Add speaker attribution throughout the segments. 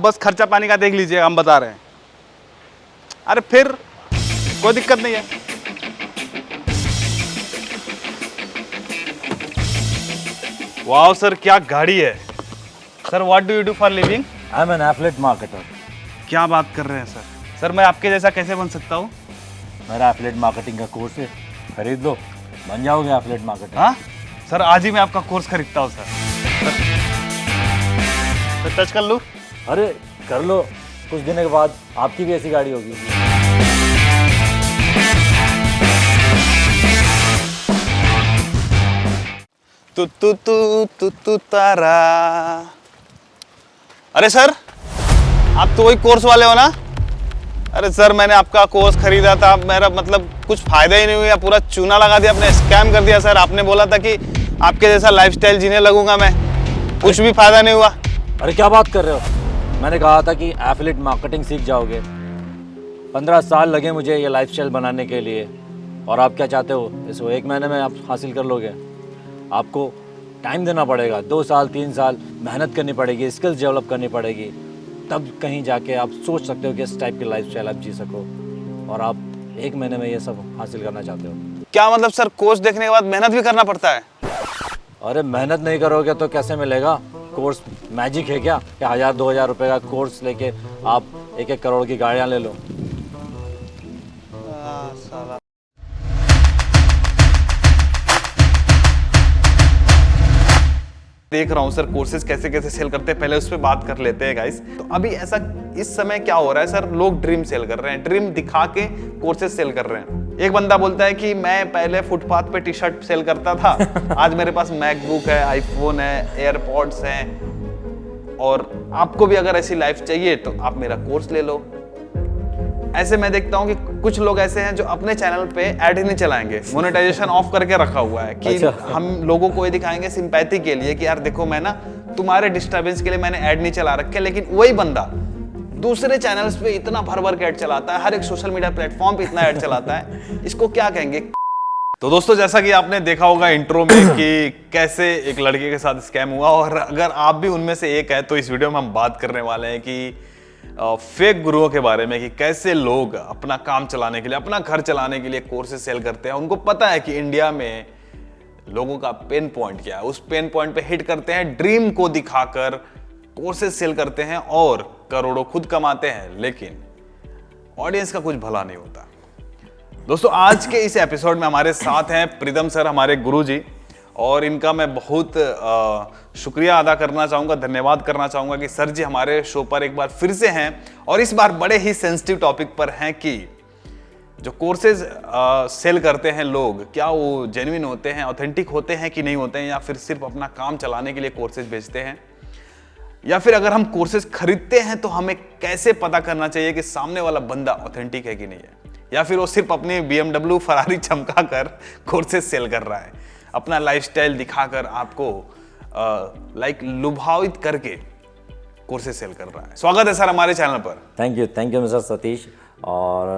Speaker 1: बस खर्चा पानी का देख लीजिए, हम बता रहे हैं। अरे फिर कोई दिक्कत नहीं है। वाह सर, क्या गाड़ी है sir. What do you do for living?
Speaker 2: I am N affiliate marketer.
Speaker 1: क्या बात कर रहे हैं सर। सर मैं आपके जैसा कैसे बन सकता हूँ?
Speaker 2: मेरा एफिलिएट मार्केटिंग का कोर्स है, खरीद लो, बन जाओगे एफिलिएट मार्केटर।
Speaker 1: हाँ सर, आज ही मैं आपका कोर्स खरीदता हूँ सर। टच कर लूँ?
Speaker 2: अरे कर लो, कुछ दिनों के बाद आपकी भी ऐसी गाड़ी होगी।
Speaker 1: तू तारा। अरे सर, आप तो वही कोर्स वाले हो ना? अरे सर, मैंने आपका कोर्स खरीदा था, मेरा मतलब कुछ फायदा ही नहीं हुआ, पूरा चूना लगा दिया आपने, स्कैम कर दिया सर। आपने बोला था कि आपके जैसा लाइफस्टाइल जीने लगूंगा मैं, कुछ भी फायदा नहीं हुआ।
Speaker 2: अरे क्या बात कर रहे हो, मैंने कहा था कि एफिलिएट मार्केटिंग सीख जाओगे। 15 साल लगे मुझे ये लाइफस्टाइल बनाने के लिए, और आप क्या चाहते हो इसको 1 महीने में आप हासिल कर लोगे? आपको टाइम देना पड़ेगा, 2 साल 3 साल मेहनत करनी पड़ेगी, स्किल्स डेवलप करनी पड़ेगी, तब कहीं जाके आप सोच सकते हो कि इस टाइप की लाइफस्टाइल आप जी सको, और आप 1 महीने में ये सब हासिल करना चाहते हो।
Speaker 1: क्या मतलब सर, कोर्स देखने के बाद मेहनत भी करना पड़ता है?
Speaker 2: अरे मेहनत नहीं करोगे तो कैसे मिलेगा? कोर्स मैजिक है क्या 1000-2000 रुपये का कोर्स लेके आप 1-1 करोड़ की गाड़ियाँ ले लो?
Speaker 1: देख रहा हूँ सर कोर्सेज कैसे कैसे सेल करते हैं, पहले उस पर बात कर लेते हैं गाइस। तो अभी ऐसा इस समय क्या हो रहा है सर, लोग ड्रीम सेल कर रहे हैं, ड्रीम दिखा के कोर्सेज सेल कर रहे हैं। एक बंदा बोलता है कि मैं पहले फुटपाथ पे टी शर्ट सेल करता था, आज मेरे पास मैकबुक है, आईफोन है, एयरपॉड्स हैं, और आपको भी अगर ऐसी लाइफ चाहिए तो आप मेरा कोर्स ले लो। ऐसे मैं देखता हूँ कि कुछ लोग ऐसे हैं जो अपने चैनल पे ऐड ही नहीं चलाएंगे, मोनेटाइजेशन ऑफ करके रखा हुआ है कि
Speaker 2: अच्छा।
Speaker 1: हम लोगों को ये दिखाएंगे सिंपैथी के लिए कि यार देखो मैं ना तुम्हारे डिस्टर्बेंस के लिए मैंने ऐड नहीं चला रखे। लेकिन वही बंदा दूसरे चैनल्स पे इतना भर भर के ऐड चलाता है, हर एक सोशल मीडिया प्लेटफॉर्म पे इतना ऐड चलाता है, इसको क्या कहेंगे? तो दोस्तों, जैसा कि आपने देखा होगा इंट्रो में कि कैसे एक लड़के के साथ स्कैम हुआ, और अगर आप भी उनमें से एक है तो इस वीडियो में हम बात करने वाले हैं कि फेक गुरुओं के बारे में, कि कैसे लोग अपना काम चलाने के लिए, अपना घर चलाने के लिए कोर्सेज सेल करते हैं। उनको पता है कि इंडिया में लोगों का पेन पॉइंट क्या है, उस पेन पॉइंट पे हिट करते हैं, ड्रीम को दिखाकर कोर्सेज सेल करते हैं और करोड़ों खुद कमाते हैं, लेकिन ऑडियंस का कुछ भला नहीं होता। दोस्तों, आज के इस एपिसोड में हमारे साथ हैं प्रीतम सर, हमारे गुरुजी, और इनका मैं बहुत शुक्रिया अदा करना चाहूँगा, धन्यवाद करना चाहूँगा कि सर जी हमारे शो पर एक बार फिर से हैं, और इस बार बड़े ही सेंसिटिव टॉपिक पर हैं कि जो कोर्सेज सेल करते हैं लोग, क्या वो जेन्युइन होते हैं, ऑथेंटिक होते हैं कि नहीं होते हैं, या फिर सिर्फ अपना काम चलाने के लिए कोर्सेज बेचते हैं, या फिर अगर हम कोर्सेज खरीदते हैं तो हमें कैसे पता करना चाहिए कि सामने वाला बंदा ऑथेंटिक है कि नहीं है, या फिर वो सिर्फ अपनी BMW फरारी चमका कर कोर्सेज सेल कर रहा है, अपना लाइफस्टाइल दिखाकर आपको लाइक लुभावित करके कोर्सेज सेल कर रहा है। स्वागत है सर हमारे चैनल पर।
Speaker 2: थैंक यू मिस्टर सतीश, और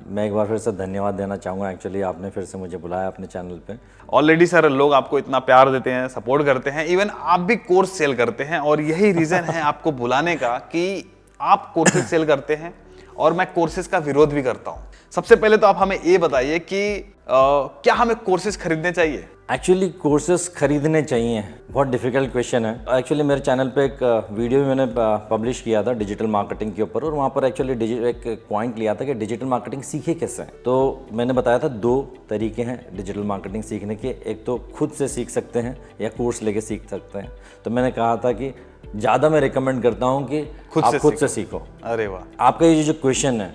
Speaker 2: मैं एक बार फिर से धन्यवाद देना चाहूँगा। एक्चुअली आपने फिर से मुझे बुलाया अपने चैनल पे।
Speaker 1: ऑलरेडी सर लोग आपको इतना प्यार देते हैं, सपोर्ट करते हैं, इवन आप भी कोर्स सेल करते हैं, और यही रीज़न है आपको बुलाने का कि आप कोर्सेज सेल करते हैं और मैं कोर्सेज का विरोध भी करता हूँ। सबसे पहले तो आप हमें ये बताइए कि क्या हमें कोर्सेज खरीदने चाहिए?
Speaker 2: एक्चुअली कोर्सेज खरीदने चाहिए, बहुत डिफिकल्ट क्वेश्चन है। एक्चुअली मेरे चैनल पे एक वीडियो भी मैंने पब्लिश किया था डिजिटल मार्केटिंग के ऊपर, और वहाँ पर एक्चुअली एक पॉइंट लिया था कि डिजिटल मार्केटिंग सीखे कैसे। तो मैंने बताया था 2 तरीके हैं डिजिटल मार्केटिंग सीखने के, एक तो खुद से सीख सकते हैं या कोर्स लेके सीख सकते हैं। तो मैंने कहा था कि ज़्यादा मैं रिकमेंड करता हूँ कि आप खुद से सीखो।
Speaker 1: अरे वाह!
Speaker 2: आपका ये जो क्वेश्चन है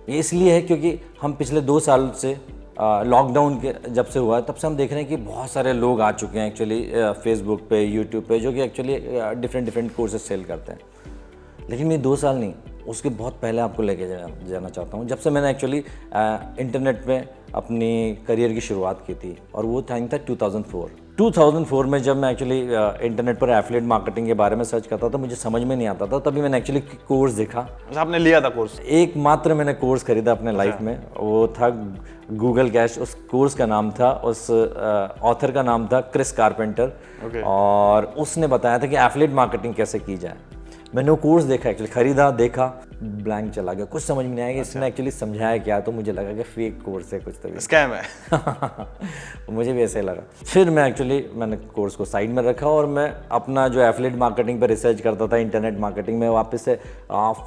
Speaker 2: ये इसलिए है क्योंकि हम पिछले 2 साल से लॉकडाउन के जब से हुआ है तब से हम देख रहे हैं कि बहुत सारे लोग आ चुके हैं एक्चुअली फेसबुक पे, यूट्यूब पे, जो कि एक्चुअली डिफरेंट कोर्सेज सेल करते हैं। लेकिन मैं 2 साल नहीं, उसके बहुत पहले आपको लेके जाना चाहता हूँ, जब से मैंने एक्चुअली इंटरनेट पे अपनी करियर की शुरुआत की थी, और वो टाइम था 2004 में, जब मैं एक्चुअली इंटरनेट पर एफिलिएट मार्केटिंग के बारे में सर्च करता था, मुझे समझ में नहीं आता था। तभी मैंने एक्चुअली कोर्स देखा।
Speaker 1: आपने लिया था कोर्स?
Speaker 2: एकमात्र मैंने कोर्स खरीदा अपने लाइफ में, वो था गूगल कैश। उस कोर्स का नाम था, उस ऑथर का नाम था क्रिस कारपेंटर, और उसने बताया था कि एफिलिएट मार्केटिंग कैसे की जाए। मैंने वो कोर्स देखा, एक्चुअली खरीदा, देखा, ब्लैंक चला गया, कुछ समझ में नहीं आया कि इसने एक्चुअली समझाया क्या, तो मुझे लगा कि फेक कोर्स है, कुछ तो
Speaker 1: स्कैम है।
Speaker 2: मुझे भी ऐसे ही लगा। फिर मैंने कोर्स को साइड में रखा और मैं अपना जो एफिलिएट मार्केटिंग पे रिसर्च करता था, इंटरनेट मार्केटिंग में वापस से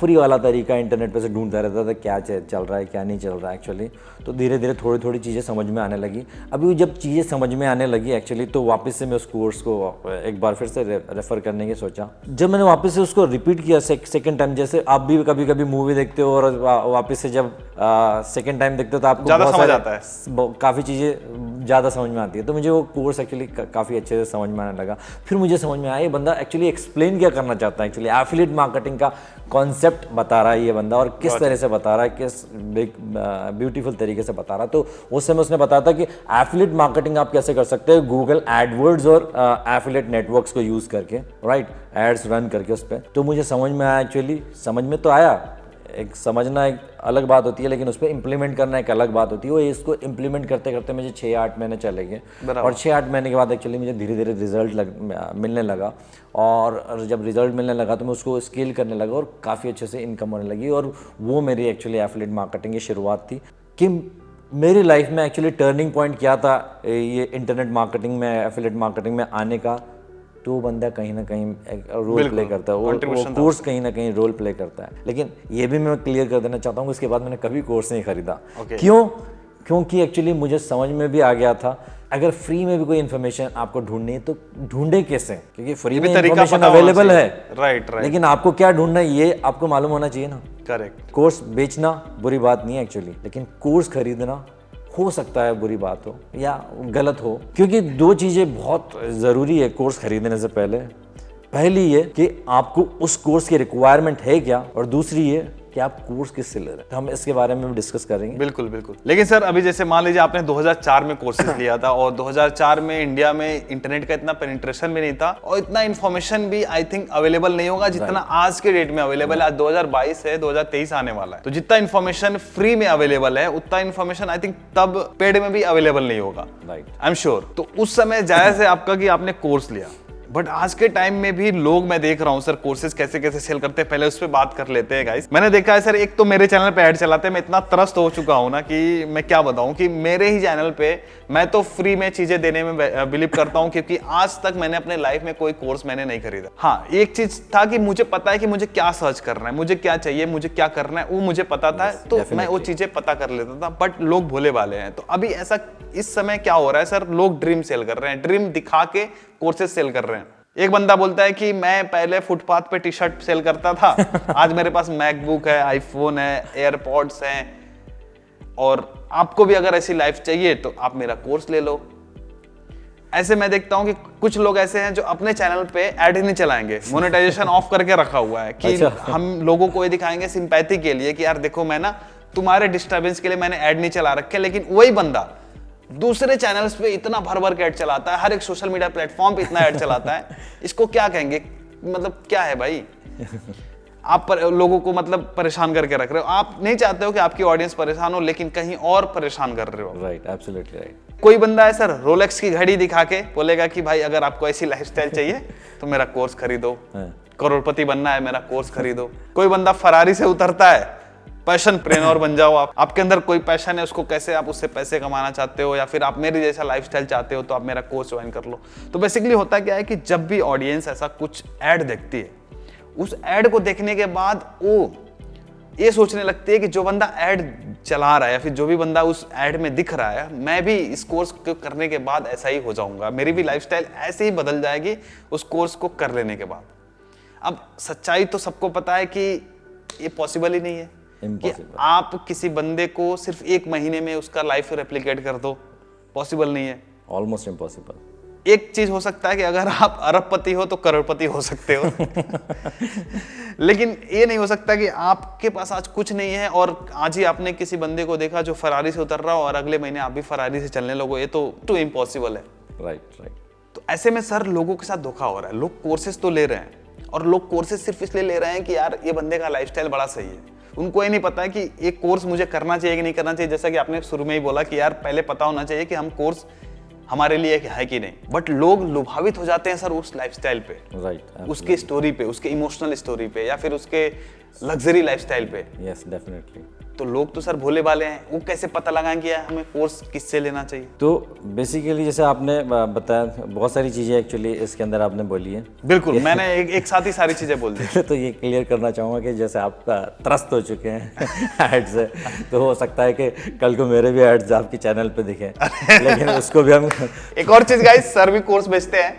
Speaker 2: फ्री वाला तरीका इंटरनेट पे से ढूंढता रहता था, क्या चल रहा है क्या नहीं चल रहा है एक्चुअली। तो धीरे धीरे थोड़ी थोड़ी चीज़ें समझ में आने लगी। अभी जब चीज़ें समझ में आने लगी एक्चुअली, तो वापस से मैं उस कोर्स को एक बार फिर से रेफ़र करने की सोचा। जब मैंने वापस से उसको रिपीट किया सेकेंड टाइम, जैसे आप भी कभी कभी मूवी देखते हो और वापस से जब सेकेंड टाइम देखते हो तो आपको
Speaker 1: ज़्यादा समझ आता है,
Speaker 2: काफ़ी चीज़ें ज़्यादा समझ में आती है। तो मुझे वो कोर्स एक्चुअली काफ़ी अच्छे से समझ में आने लगा। फिर मुझे समझ में आया ये बंदा एक्चुअली एक्सप्लेन क्या करना चाहता है, एक्चुअली एफिलिएट मार्केटिंग का कॉन्सेप्ट बता रहा है ये बंदा, और किस तरह से बता रहा है, किस ब्यूटीफुल तरीके से बता रहा है। तो उस समय उसने बताया था कि एफिलिएट मार्केटिंग आप कैसे कर सकते हैं, गूगल एडवर्ड्स और एफिलिएट नेटवर्क्स को यूज़ करके, राइट, एड्स रन करके उस पर। तो मुझे समझ में आया, एक्चुअली समझ में तो आया। एक समझना एक अलग बात होती है, लेकिन उस पर इम्प्लीमेंट करना एक अलग बात होती है। वो इसको इम्प्लीमेंट करते करते मुझे 6-8 महीने चले गए, और 6-8 महीने के बाद एक्चुअली मुझे धीरे धीरे रिजल्ट मिलने लगा। और जब रिजल्ट मिलने लगा तो मैं उसको स्केल करने लगा और काफ़ी अच्छे से इनकम होने लगी। और वो मेरी एक्चुअली एफिलिएट मार्केटिंग की शुरुआत थी। कि मेरी लाइफ में एक्चुअली टर्निंग पॉइंट क्या था ये इंटरनेट मार्केटिंग में, एफिलिएट मार्केटिंग में आने का, तो वो बंदा कहीं ना कहीं रोल प्ले करता है, वो कोर्स कहीं ना कहीं रोल प्ले करता है। लेकिन ये भी मैं क्लियर कर देना चाहता हूँ, उसके बाद मैंने कभी कोर्स नहीं खरीदा। क्योंकि एक्चुअली मुझे समझ में भी आ गया था, अगर फ्री में भी कोई इन्फॉर्मेशन आपको ढूंढनी है तो ढूंढे कैसे, क्योंकि फ्री में इन्फॉर्मेशन अवेलेबल है,
Speaker 1: राइट,
Speaker 2: लेकिन आपको क्या ढूंढना है ये आपको मालूम होना चाहिए ना।
Speaker 1: करेक्ट।
Speaker 2: कोर्स बेचना बुरी बात नहीं है एक्चुअली, लेकिन कोर्स खरीदना हो सकता है बुरी बात हो या गलत हो, क्योंकि दो चीज़ें बहुत ज़रूरी है कोर्स खरीदने से पहले। पहली ये कि आपको उस कोर्स की रिक्वायरमेंट है क्या, और दूसरी ये कि आप कोर्स किससे ले रहे हैं। तो हम इसके बारे में भी डिस्कस करेंगे।
Speaker 1: बिल्कुल बिल्कुल। लेकिन सर अभी जैसे मान लीजिए आपने 2004 में कोर्सेज लिया था, और 2004 में इंडिया में इंटरनेट का इतना पेनिट्रेशन भी नहीं था, और इतना इन्फॉर्मेशन भी आई थिंक अवेलेबल नहीं होगा जितना आज के डेट में अवेलेबल है। आज 2022 है, 2023 आने वाला है, तो जितना इन्फॉर्मेशन फ्री में अवेलेबल है उतना इन्फॉर्मेशन आई थिंक तब पेड में भी अवेलेबल नहीं होगा, आई एम श्योर। तो उस समय जायज है आपका कि आपने कोर्स लिया, बट आज के टाइम में भी लोग, मैं देख रहा हूं सर, कोर्सेज कैसे कैसे सेल करते हैं। पहले उस पर बात कर लेते हैं गाइस। मैंने देखा है सर, एक तो मेरे चैनल पे ऐड चलाते हैं, मैं इतना त्रस्त हो चुका हूं ना कि मैं क्या बताऊं, कि मेरे ही चैनल पे मैं तो फ्री में चीजें देने में बिलीव करता हूं, क्योंकि आज तक मैंने अपने लाइफ में कोई कोर्स मैंने नहीं खरीदा। हाँ, एक चीज था कि मुझे पता है कि मुझे क्या सर्च करना है, मुझे क्या चाहिए, मुझे क्या करना है, वो मुझे पता था, तो मैं वो चीजें पता कर लेता था। बट लोग भोले भाले हैं। तो अभी ऐसा इस समय क्या हो रहा है सर, लोग ड्रीम सेल कर रहे हैं, ड्रीम दिखा के कोर्सेज सेल कर रहे हैं। एक बंदा बोलता है कि मैं पहले फुटपाथ पे टी शर्ट सेल करता था, आज मेरे पास मैकबुक है, आईफोन है, एयरपॉड्स हैं, और आपको भी अगर ऐसी लाइफ चाहिए तो आप मेरा कोर्स ले लो। ऐसे मैं देखता हूं कि कुछ लोग ऐसे हैं जो अपने चैनल पे ऐड ही नहीं चलाएंगे, मोनेटाइजेशन ऑफ करके रखा हुआ है कि हम लोगों को ये दिखाएंगे सिंपैथी के लिए कि यार देखो मैं ना तुम्हारे डिस्टर्बेंस के लिए मैंने ऐड नहीं चला रखे। लेकिन वही बंदा दूसरे चैनल्स पे इतना भर भर के ऐड चलाता है, हर एक सोशल मीडिया प्लेटफॉर्म पे इतना ऐड चलाता है, इसको क्या कहेंगे, मतलब क्या है भाई। आप लोगों को मतलब परेशान करके रख रहे हो। आप नहीं चाहते हो कि आपकी ऑडियंस परेशान हो, लेकिन कहीं और परेशान कर रहे हो।
Speaker 2: Right, absolutely right.
Speaker 1: कोई बंदा है सर, रोलेक्स की घड़ी दिखा के बोलेगा कि भाई अगर आपको ऐसी लाइफस्टाइल चाहिए तो मेरा कोर्स खरीदो, करोड़पति बनना है मेरा कोर्स खरीदो। कोई बंदा फरारी से उतरता है, पैशन प्रेन्योर बन जाओ आप, आपके अंदर कोई पैशन है, उसको कैसे आप उससे पैसे कमाना चाहते हो, या फिर आप मेरे जैसा लाइफस्टाइल चाहते हो तो आप मेरा कोर्स ज्वाइन कर लो। तो बेसिकली होता क्या है कि जब भी ऑडियंस ऐसा कुछ ऐड देखती है, उस ऐड को देखने के बाद वो ये सोचने लगती है कि जो बंदा ऐड चला रहा है या फिर जो भी बंदा उस ऐड में दिख रहा है, मैं भी इस कोर्स को करने के बाद ऐसा ही हो जाऊंगा, मेरी भी लाइफस्टाइल ऐसे ही बदल जाएगी उस कोर्स को कर लेने के बाद। अब सच्चाई तो सबको पता है कि ये पॉसिबल ही नहीं है कि आप किसी बंदे को सिर्फ 1 महीने में उसका लाइफ रेप्लिकेट कर दो, पॉसिबल नहीं है,
Speaker 2: ऑलमोस्ट इम्पॉसिबल।
Speaker 1: एक चीज हो सकता है कि अगर आप अरबपति हो तो करोड़पति हो सकते हो लेकिन ये नहीं हो सकता कि आपके पास आज कुछ नहीं है और आज ही आपने किसी बंदे को देखा जो फरारी से उतर रहा हो और अगले महीने आप भी फरारी से चलने लगो, ये तो इम्पॉसिबल है।
Speaker 2: राइट।
Speaker 1: तो ऐसे में सर लोगों के साथ धोखा हो रहा है। लोग कोर्सेज तो ले रहे हैं, और लोग कोर्सेज सिर्फ इसलिए ले रहे हैं कि यार ये बंदे का लाइफस्टाइल बड़ा सही है। उनको ये नहीं पता है कि एक कोर्स मुझे करना चाहिए कि नहीं करना चाहिए। जैसा कि आपने शुरू में ही बोला कि यार पहले पता होना चाहिए कि हम कोर्स हमारे लिए है कि नहीं, बट लोग लुभावित हो जाते हैं सर उस लाइफस्टाइल पे,
Speaker 2: राइट,
Speaker 1: उसके स्टोरी पे, उसके इमोशनल स्टोरी पे, या फिर उसके लग्जरी लाइफस्टाइल पे।
Speaker 2: Yes definitely.
Speaker 1: तो लोग तो सर भोले भाले हैं, वो कैसे पता लगाएंगे हमें कोर्स किससे लेना चाहिए?
Speaker 2: तो बेसिकली जैसे आपने बताया, बहुत सारी चीज़ें एक्चुअली इसके अंदर आपने बोली है।
Speaker 1: बिल्कुल, मैंने एक साथ ही सारी चीजें बोल दी।
Speaker 2: तो ये क्लियर करना चाहूँगा कि जैसे आप त्रस्त हो चुके हैं एड से, तो हो सकता है कि कल को मेरे भी एड्स आपके चैनल पे दिखें, लेकिन उसको भी हम
Speaker 1: एक और चीज गाइस, सर भी कोर्स बेचते हैं,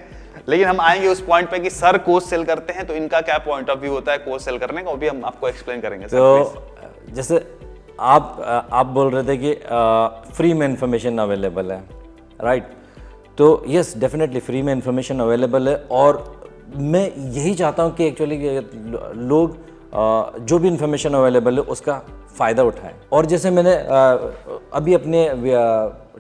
Speaker 1: लेकिन हम आएंगे उस पॉइंट पे कि सर कोर्स सेल करते हैं तो इनका क्या पॉइंट ऑफ व्यू होता है कोर्स सेल करने का, वो भी हम आपको एक्सप्लेन करेंगे सर,
Speaker 2: तो जैसे आप बोल रहे थे कि फ्री में इंफॉर्मेशन अवेलेबल है, राइट? तो यस डेफिनेटली फ्री में इंफॉर्मेशन अवेलेबल है, और मैं यही चाहता हूँ कि एक्चुअली लोग जो भी इंफॉर्मेशन अवेलेबल है उसका फ़ायदा उठाएं। और जैसे मैंने अभी अपने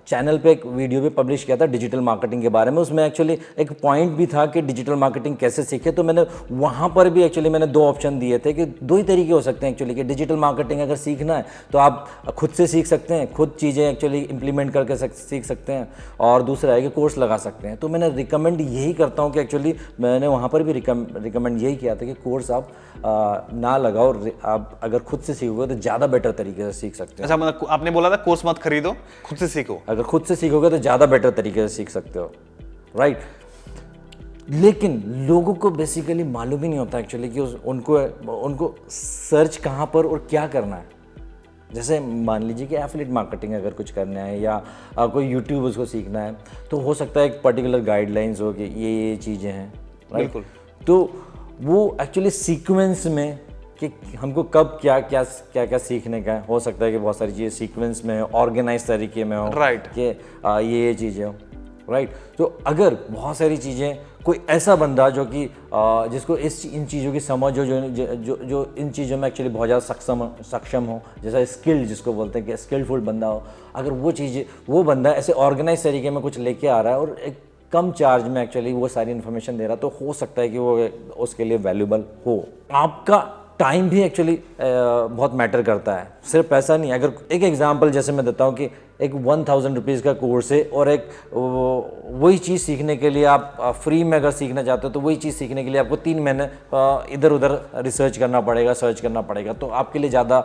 Speaker 2: चैनल पे एक वीडियो भी पब्लिश किया था डिजिटल मार्केटिंग के बारे में, उसमें एक्चुअली एक पॉइंट भी था कि डिजिटल मार्केटिंग कैसे सीखे। तो मैंने वहाँ पर भी एक्चुअली मैंने 2 ऑप्शन दिए थे कि 2 ही तरीके हो सकते हैं एक्चुअली, कि डिजिटल मार्केटिंग अगर सीखना है तो आप खुद से सीख सकते हैं, खुद चीज़ें एक्चुअली इंप्लीमेंट करके सीख सकते हैं, और दूसरा है कि कोर्स लगा सकते हैं। तो मैंने रिकमेंड यही करता हूँ कि एक्चुअली मैंने वहाँ पर भी रिकमेंड यही किया था कि कोर्स आप ना लगाओ, आप अगर खुद से सीखोगे तो ज़्यादा बेटर तरीके से सीख सकते हैं।
Speaker 1: अच्छा, मतलब आपने बोला था कोर्स मत खरीदो, खुद से सीखो।
Speaker 2: अगर खुद से सीखोगे तो ज़्यादा बेटर तरीके से सीख सकते हो, राइट? लेकिन लोगों को बेसिकली मालूम ही नहीं होता एक्चुअली कि उनको सर्च कहाँ पर और क्या करना है। जैसे मान लीजिए कि एफिलिएट मार्केटिंग अगर कुछ करना है या कोई यूट्यूब उसको सीखना है, तो हो सकता है एक पर्टिकुलर गाइडलाइंस हो कि ये चीज़ें हैं, राइट?
Speaker 1: बिल्कुल।
Speaker 2: तो वो एक्चुअली सीक्वेंस में कि हमको कब क्या क्या सीखने का है, हो सकता है कि बहुत सारी चीज़ें सीक्वेंस में ऑर्गेनाइज तरीके में हो,
Speaker 1: राइट,
Speaker 2: कि ये चीज़ें हो, राइट? तो अगर बहुत सारी चीज़ें, कोई ऐसा बंदा जो कि जिसको इन चीज़ों की समझ हो, जो इन चीज़ों में एक्चुअली बहुत ज़्यादा सक्षम हो, जैसा स्किल्ड जिसको बोलते हैं कि स्किलफुल बंदा हो, अगर वो बंदा ऐसे ऑर्गेनाइज तरीके में कुछ लेके आ रहा है और एक कम चार्ज में एक्चुअली वो सारी इन्फॉर्मेशन दे रहा, तो हो सकता है कि वो उसके लिए वैल्यूबल हो। आपका टाइम भी एक्चुअली बहुत मैटर करता है, सिर्फ पैसा नहीं। अगर एक एग्जांपल जैसे मैं देता हूँ कि एक 1000 रुपीज़ का कोर्स है, और एक वही चीज़ सीखने के लिए आप फ्री में अगर सीखना चाहते हो, तो वही चीज़ सीखने के लिए आपको 3 महीने इधर उधर रिसर्च करना पड़ेगा, सर्च करना पड़ेगा। तो आपके लिए ज़्यादा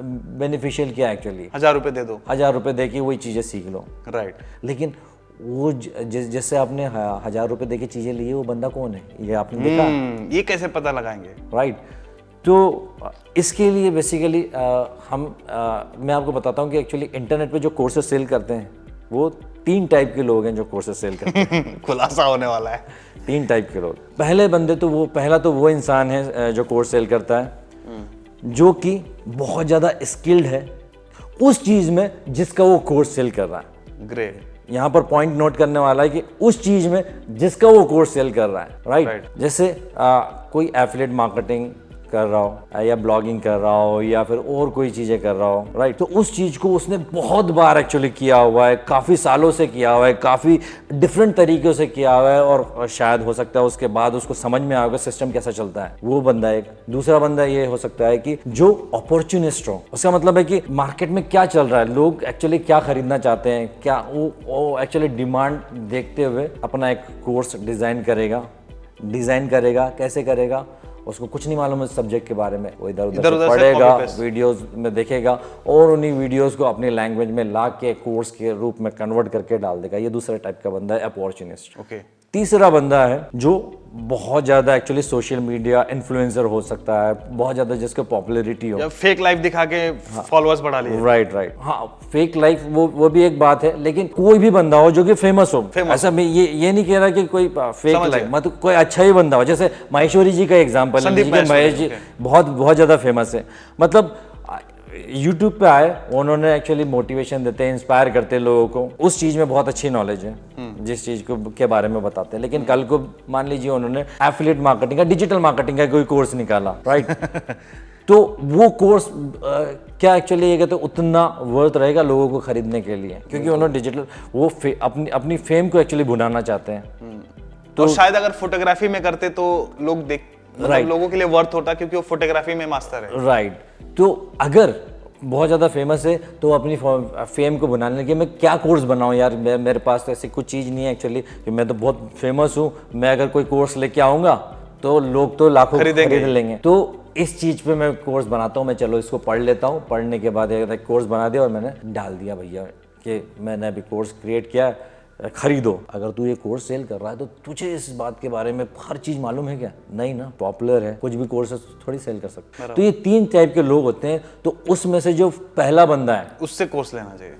Speaker 2: बेनिफिशियल क्या है एक्चुअली?
Speaker 1: 1000 रुपये दे दो,
Speaker 2: 1000 रुपये दे के वही चीज़ें सीख लो,
Speaker 1: राइट?
Speaker 2: लेकिन वो जैसे आपने 1000 रुपये दे के चीज़ें ली है, वो बंदा कौन है ये आपने देखा?
Speaker 1: ये कैसे पता लगाएंगे?
Speaker 2: राइट। तो इसके लिए बेसिकली मैं आपको बताता हूँ कि एक्चुअली इंटरनेट पे जो कोर्सेज सेल करते हैं, वो 3 टाइप के लोग हैं जो कोर्सेज सेल करते हैं।
Speaker 1: खुलासा होने वाला है।
Speaker 2: 3 टाइप के लोग। पहला तो वो इंसान है जो कोर्स सेल करता है, जो कि बहुत ज़्यादा स्किल्ड है उस चीज़ में जिसका वो कोर्स सेल कर रहा है।
Speaker 1: ग्रेट।
Speaker 2: यहाँ पर पॉइंट नोट करने वाला है कि उस चीज़ में जिसका वो कोर्स सेल कर रहा है, राइट? जैसे कोई एफिलिएट मार्केटिंग कर रहा हो, या ब्लॉगिंग कर रहा हो, या फिर और कोई चीज़ें कर रहा हो, राइट? तो उस चीज़ को उसने बहुत बार एक्चुअली किया हुआ है, काफ़ी सालों से किया हुआ है, काफ़ी डिफरेंट तरीक़ों से किया हुआ है, और शायद हो सकता है उसके बाद उसको समझ में आएगा सिस्टम कैसा चलता है। वो बंदा एक। दूसरा बंदा ये हो सकता है कि जो अपॉर्चुनिस्ट हो। उसका मतलब है कि मार्केट में क्या चल रहा है, लोग एक्चुअली क्या खरीदना चाहते हैं, क्या वो एक्चुअली डिमांड देखते हुए अपना एक कोर्स डिज़ाइन करेगा। कैसे करेगा? उसको कुछ नहीं मालूम है सब्जेक्ट के बारे में, वो इधर उधर पढ़ेगा, वीडियोस में देखेगा, और उन्हीं वीडियोस को अपनी लैंग्वेज में ला के कोर्स के रूप में कन्वर्ट करके डाल देगा। ये दूसरा टाइप का बंदा है, अपॉर्चुनिस्ट।
Speaker 1: ओके।
Speaker 2: तीसरा बंदा है जो बहुत ज़्यादा एक्चुअली सोशल मीडिया इन्फ्लुएंसर हो सकता है, बहुत ज़्यादा जिसको पॉपुलैरिटी हो,
Speaker 1: फेक लाइफ दिखा के फॉलोअर्स बढ़ा लिए।
Speaker 2: राइट। हाँ, फेक लाइफ वो भी एक बात है, लेकिन कोई भी बंदा हो जो कि फेमस हो। ऐसा मैं ये नहीं कह रहा कि कोई फेक लाइफ, मतलब कोई अच्छा ही बंदा हो। जैसे महेश्वरी जी का एग्जाम्पल है, महेश जी बहुत ज़्यादा फेमस है, मतलब यूट्यूब पे आए, उन्होंने एक्चुअली मोटिवेशन देते हैं, इंस्पायर करते हैं लोगों को, उस चीज़ में बहुत अच्छी नॉलेज है, जिस चीज़ को के बारे में बताते हैं। लेकिन कल को मान लीजिए उन्होंने एफिलिएट मार्केटिंग का, डिजिटल मार्केटिंग का कोई कोर्स निकाला, राइट? तो वो कोर्स क्या एक्चुअली ये कहते उतना वर्थ रहेगा लोगों को खरीदने के लिए, क्योंकि उन्होंने डिजिटल वो अपनी फेम को एक्चुअली भुनाना चाहते हैं।
Speaker 1: तो शायद अगर फोटोग्राफी में करते तो लोग लोगों के लिए वर्थ होता, क्योंकि वो फोटोग्राफी में मास्टर है,
Speaker 2: राइट? तो अगर बहुत ज़्यादा फेमस है तो वो अपनी फेम को बनाने लगे मैं क्या कोर्स बनाऊँ यार, मेरे पास तो ऐसी कुछ चीज़ नहीं है एक्चुअली कि मैं तो बहुत फेमस हूँ, मैं अगर कोई कोर्स लेके आऊँगा तो लोग तो लाखों खरीद लेंगे। तो इस चीज़ पे मैं कोर्स बनाता हूँ, मैं चलो इसको पढ़ लेता हूँ, पढ़ने के बाद एक कोर्स बना दिया और मैंने डाल दिया भैया कि मैंने अभी कोर्स क्रिएट किया, खरीदो। अगर तू ये कोर्स सेल कर रहा है तो तुझे इस बात के बारे में हर चीज मालूम है क्या? नहीं ना, पॉपुलर है, कुछ भी कोर्स थोड़ी सेल कर सकते। तो ये 3 टाइप के लोग होते हैं, तो उसमें से जो पहला बंदा है
Speaker 1: उससे कोर्स लेना चाहिए,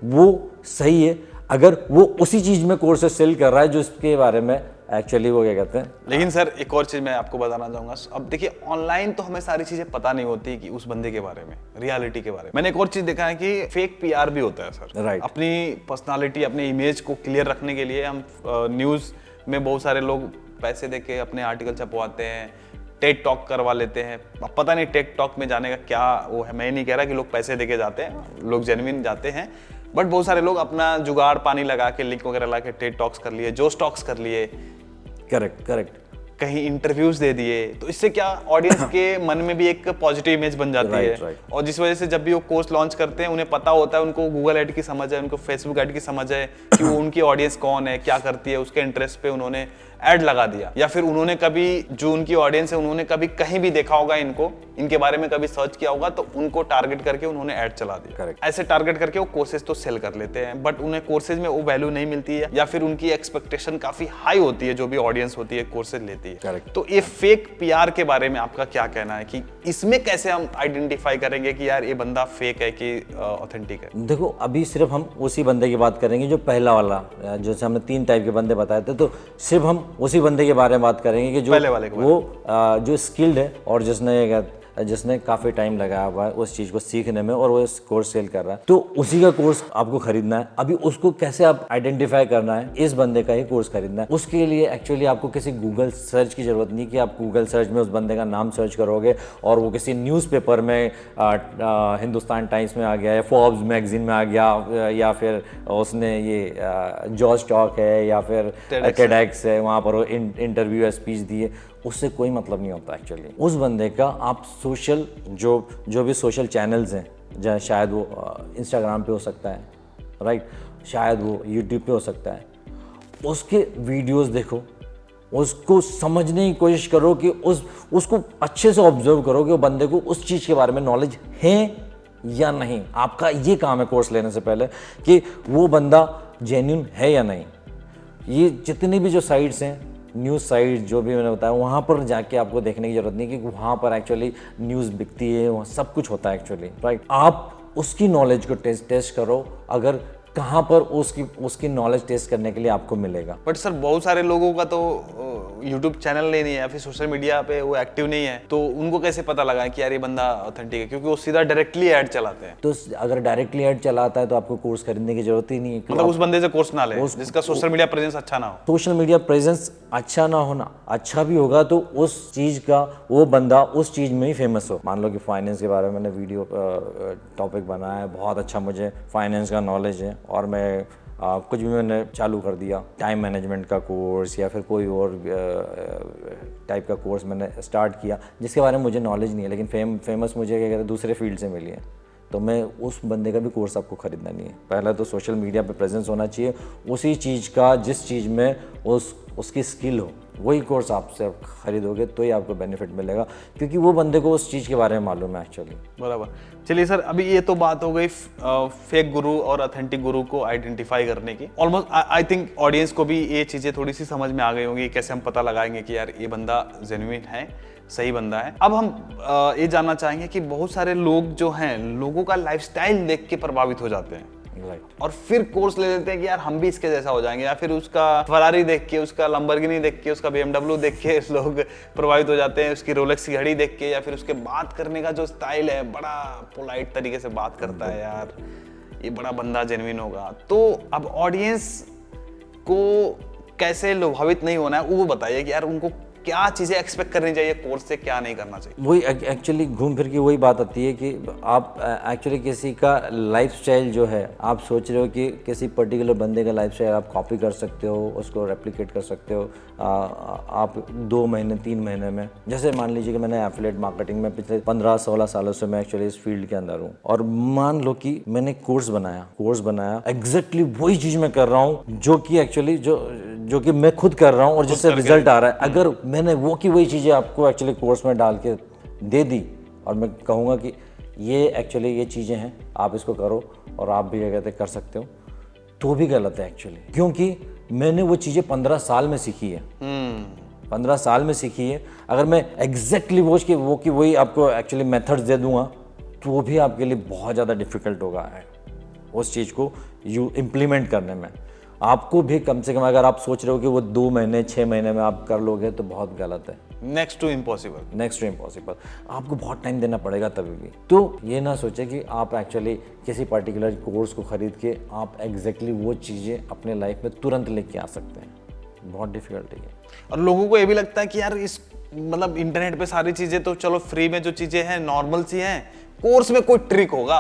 Speaker 2: वो सही है अगर वो उसी चीज में कोर्स सेल कर रहा है जो इसके बारे में एक्चुअली वो क्या कहते हैं।
Speaker 1: लेकिन सर एक और चीज मैं आपको बताना चाहूंगा, अब देखिए ऑनलाइन तो हमें सारी चीजें पता नहीं होती कि उस बंदे के बारे में, रियलिटी के बारे में। मैंने एक और चीज देखा है कि फेक पीआर भी होता है सर।
Speaker 2: राइट।
Speaker 1: अपनी पर्सनालिटी, अपनी इमेज को क्लियर रखने के लिए हम न्यूज में बहुत सारे लोग पैसे देके अपने आर्टिकल छपवाते हैं, टेड टॉक करवा लेते हैं। अब पता नहीं टेड टॉक में जाने का क्या वो है, मैं नहीं कह रहा कि लोग पैसे देके जाते हैं, लोग जेन्युइन जाते हैं, बट बहुत सारे लोग अपना जुगाड़ पानी लगा के लिंक वगैरह ला के टेड टॉक्स कर लिए, जोश टॉक्स कर लिए,
Speaker 2: करेक्ट,
Speaker 1: कहीं इंटरव्यूज दे दिए। तो इससे क्या ऑडियंस के मन में भी एक पॉजिटिव इमेज बन जाती है। और जिस वजह से जब भी वो कोर्स लॉन्च करते हैं उन्हें पता होता है, उनको गूगल ऐड की समझ है, उनको फेसबुक ऐड की समझ है कि वो उनकी ऑडियंस कौन है, क्या करती है, उसके इंटरेस्ट पे उन्होंने ऐड लगा दिया। या फिर उन्होंने कभी जो उनकी ऑडियंस है उन्होंने कभी कहीं भी देखा होगा, इनके बारे में कभी सर्च किया होगा, तो उनको टारगेट करके उन्होंने ऐड चला दिया।
Speaker 2: Correct.
Speaker 1: ऐसे टारगेट करके वो कोर्सेज तो सेल कर लेते हैं, बट उन्हें कोर्सेज में वो वैल्यू नहीं मिलती है, या फिर उनकी एक्सपेक्टेशन काफी हाई होती है जो भी ऑडियंस होती है कोर्सेज लेती है।
Speaker 2: Correct.
Speaker 1: तो ये फेक पीआर के बारे में आपका क्या कहना है कि इसमें कैसे हम आइडेंटिफाई करेंगे कि यार ये बंदा फेक है कि ऑथेंटिक है?
Speaker 2: देखो अभी सिर्फ हम उसी बंदे की बात करेंगे जो पहला वाला, जैसे हमने 3 टाइप के बंदे बताए थे, तो सिर्फ हम उसी बंदे के बारे में बात करेंगे कि जो
Speaker 1: पहले वाले के
Speaker 2: वो जो स्किल्ड है और जिसने काफ़ी टाइम लगाया हुआ है उस चीज़ को सीखने में और वो इस कोर्स सेल कर रहा है, तो उसी का कोर्स आपको खरीदना है। अभी उसको कैसे आप आइडेंटिफाई करना है, इस बंदे का ही कोर्स खरीदना है। उसके लिए एक्चुअली आपको किसी गूगल सर्च की ज़रूरत नहीं कि आप गूगल सर्च में उस बंदे का नाम सर्च करोगे और वो किसी न्यूज़पेपर में हिंदुस्तान टाइम्स में आ गया या फोर्ब्स मैगजीन में आ गया, या फिर उसने ये जॉर्ज टॉक है या फिर टेडएक्स है, वहाँ पर वो इंटरव्यू या स्पीच दिए, उससे कोई मतलब नहीं होता एक्चुअली। उस बंदे का आप सोशल जो भी सोशल चैनल्स हैं, जहाँ शायद वो इंस्टाग्राम पे हो सकता है, राइट, शायद वो यूट्यूब पे हो सकता है, उसके वीडियोस देखो, उसको समझने की कोशिश करो कि उसको अच्छे से ऑब्जर्व करो कि वो बंदे को उस चीज़ के बारे में नॉलेज है या नहीं। आपका ये काम है कोर्स लेने से पहले कि वो बंदा जेन्युइन है या नहीं। ये जितनी भी जो साइट्स हैं, न्यूज़ साइट जो भी मैंने बताया, वहाँ पर जाके आपको देखने की जरूरत नहीं कि वहाँ पर एक्चुअली न्यूज़ बिकती है, वहाँ सब कुछ होता है एक्चुअली, राइट। आप उसकी नॉलेज को टेस्ट करो, अगर कहाँ पर उसकी नॉलेज टेस्ट करने के लिए आपको मिलेगा।
Speaker 1: बट सर बहुत सारे लोगों का तो यूट्यूब चैनल नहीं है या फिर सोशल मीडिया पे वो एक्टिव नहीं है, तो उनको कैसे पता लगा कि यार ये बंदा ऑथेंटिक है? क्योंकि वो सीधा डायरेक्टली ऐड चलाते हैं।
Speaker 2: तो अगर डायरेक्टली ऐड चलाता है तो आपको कोर्स खरीदने की जरूरत ही नहीं है।
Speaker 1: मतलब उस बंदे से कोर्स ना ले जिसका सोशल मीडिया प्रेजेंस अच्छा ना हो।
Speaker 2: सोशल मीडिया प्रेजेंस अच्छा ना होना, अच्छा भी होगा तो उस चीज़ का वो बंदा उस चीज़ में ही फेमस हो। मान लो कि फाइनेंस के बारे में मैंने वीडियो टॉपिक बनाया है, बहुत अच्छा मुझे फाइनेंस का नॉलेज है और मैं कुछ भी मैंने चालू कर दिया, टाइम मैनेजमेंट का कोर्स या फिर कोई और टाइप का कोर्स मैंने स्टार्ट किया जिसके बारे में मुझे नॉलेज नहीं है, लेकिन फेमस मुझे क्या कहते हैं दूसरे फील्ड से मिली है, तो मैं उस बंदे का भी कोर्स आपको खरीदना नहीं है। पहले तो सोशल मीडिया पे प्रेजेंस होना चाहिए उसी चीज़ का जिस चीज़ में उसकी स्किल हो, वही कोर्स आपसे खरीदोगे तो ही आपको बेनिफिट मिलेगा, क्योंकि वो बंदे को उस चीज़ के बारे में मालूम है एक्चुअली।
Speaker 1: बराबर। चलिए सर, अभी ये तो बात हो गई फेक गुरु और ऑथेंटिक गुरु को आइडेंटिफाई करने की। ऑलमोस्ट आई थिंक ऑडियंस को भी ये चीज़ें थोड़ी सी समझ में आ गई होंगी, कैसे हम पता लगाएंगे कि यार ये बंदा जेन्युइन है, सही बंदा है। अब हम ये जानना चाहेंगे कि बहुत सारे लोग जो हैं, लोगों का लाइफस्टाइल देख के प्रभावित हो जाते हैं,
Speaker 2: राइट।
Speaker 1: और फिर कोर्स ले लेते हैं कि यार हम भी इसके जैसा हो जाएंगे, या फिर उसका फरारी देख के, उसका लंबरगिनी देख के, उसका BMW देख के लोग प्रभावित हो जाते हैं, उसकी रोलेक्स की घड़ी देख के, या फिर उसके बात करने का जो स्टाइल है, बड़ा पोलाइट तरीके से बात करता है, यार ये बड़ा बंदा जेन्युइन होगा। तो अब ऑडियंस को कैसे प्रभावित नहीं होना है वो बताइए कि यार उनको क्या चीजें एक्सपेक्ट करनी चाहिए कोर्स से, क्या नहीं करना चाहिए?
Speaker 2: वही एक्चुअली घूम फिर के वही बात आती है कि आप एक्चुअली किसी का लाइफस्टाइल जो है, आप सोच रहे हो कि किसी पर्टिकुलर बंदे का लाइफस्टाइल आप कॉपी कर सकते हो, उसको रेप्लिकेट कर सकते हो आप 2 महीने 3 महीने में। जैसे मान लीजिए कि मैंने एफिलिएट मार्केटिंग में पिछले 15-16 सालों से मैं एक्चुअली इस फील्ड के अंदर हूँ, और मान लो कि मैंने कोर्स बनाया एग्जैक्टली वही चीज़ मैं कर रहा हूँ जो कि एक्चुअली जो कि मैं खुद कर रहा हूँ और जिससे रिजल्ट आ रहा है। अगर मैंने वो की वही चीज़ें आपको एक्चुअली कोर्स में डाल के दे दी और मैं कहूँगा कि ये एक्चुअली ये चीज़ें हैं, आप इसको करो और आप भी क्या कहते कर सकते हो, तो भी गलत है एक्चुअली, क्योंकि मैंने वो चीज़ें 15 साल में सीखी है। 15 साल में सीखी है। अगर मैं एग्जैक्टली वो की वही आपको एक्चुअली मेथड्स दे दूंगा तो वो भी आपके लिए बहुत ज़्यादा डिफिकल्ट होगा उस चीज़ को इम्प्लीमेंट करने में। आपको भी कम से कम, अगर आप सोच रहे हो कि वो 2 महीने 6 महीने में आप कर लोगे तो बहुत गलत है।
Speaker 1: Next to impossible.
Speaker 2: आपको बहुत टाइम देना पड़ेगा तभी भी। तो ये ना सोचे कि आप एक्चुअली किसी पर्टिकुलर कोर्स को खरीद के आप एग्जैक्टली वो चीज़ें अपने लाइफ में तुरंत लेके आ सकते हैं। बहुत डिफिकल्ट है।
Speaker 1: और लोगों को ये भी लगता है कि यार इस मतलब इंटरनेट पे सारी चीजें तो चलो फ्री में जो चीजें हैं नॉर्मल सी हैं, कोर्स में कोई ट्रिक होगा,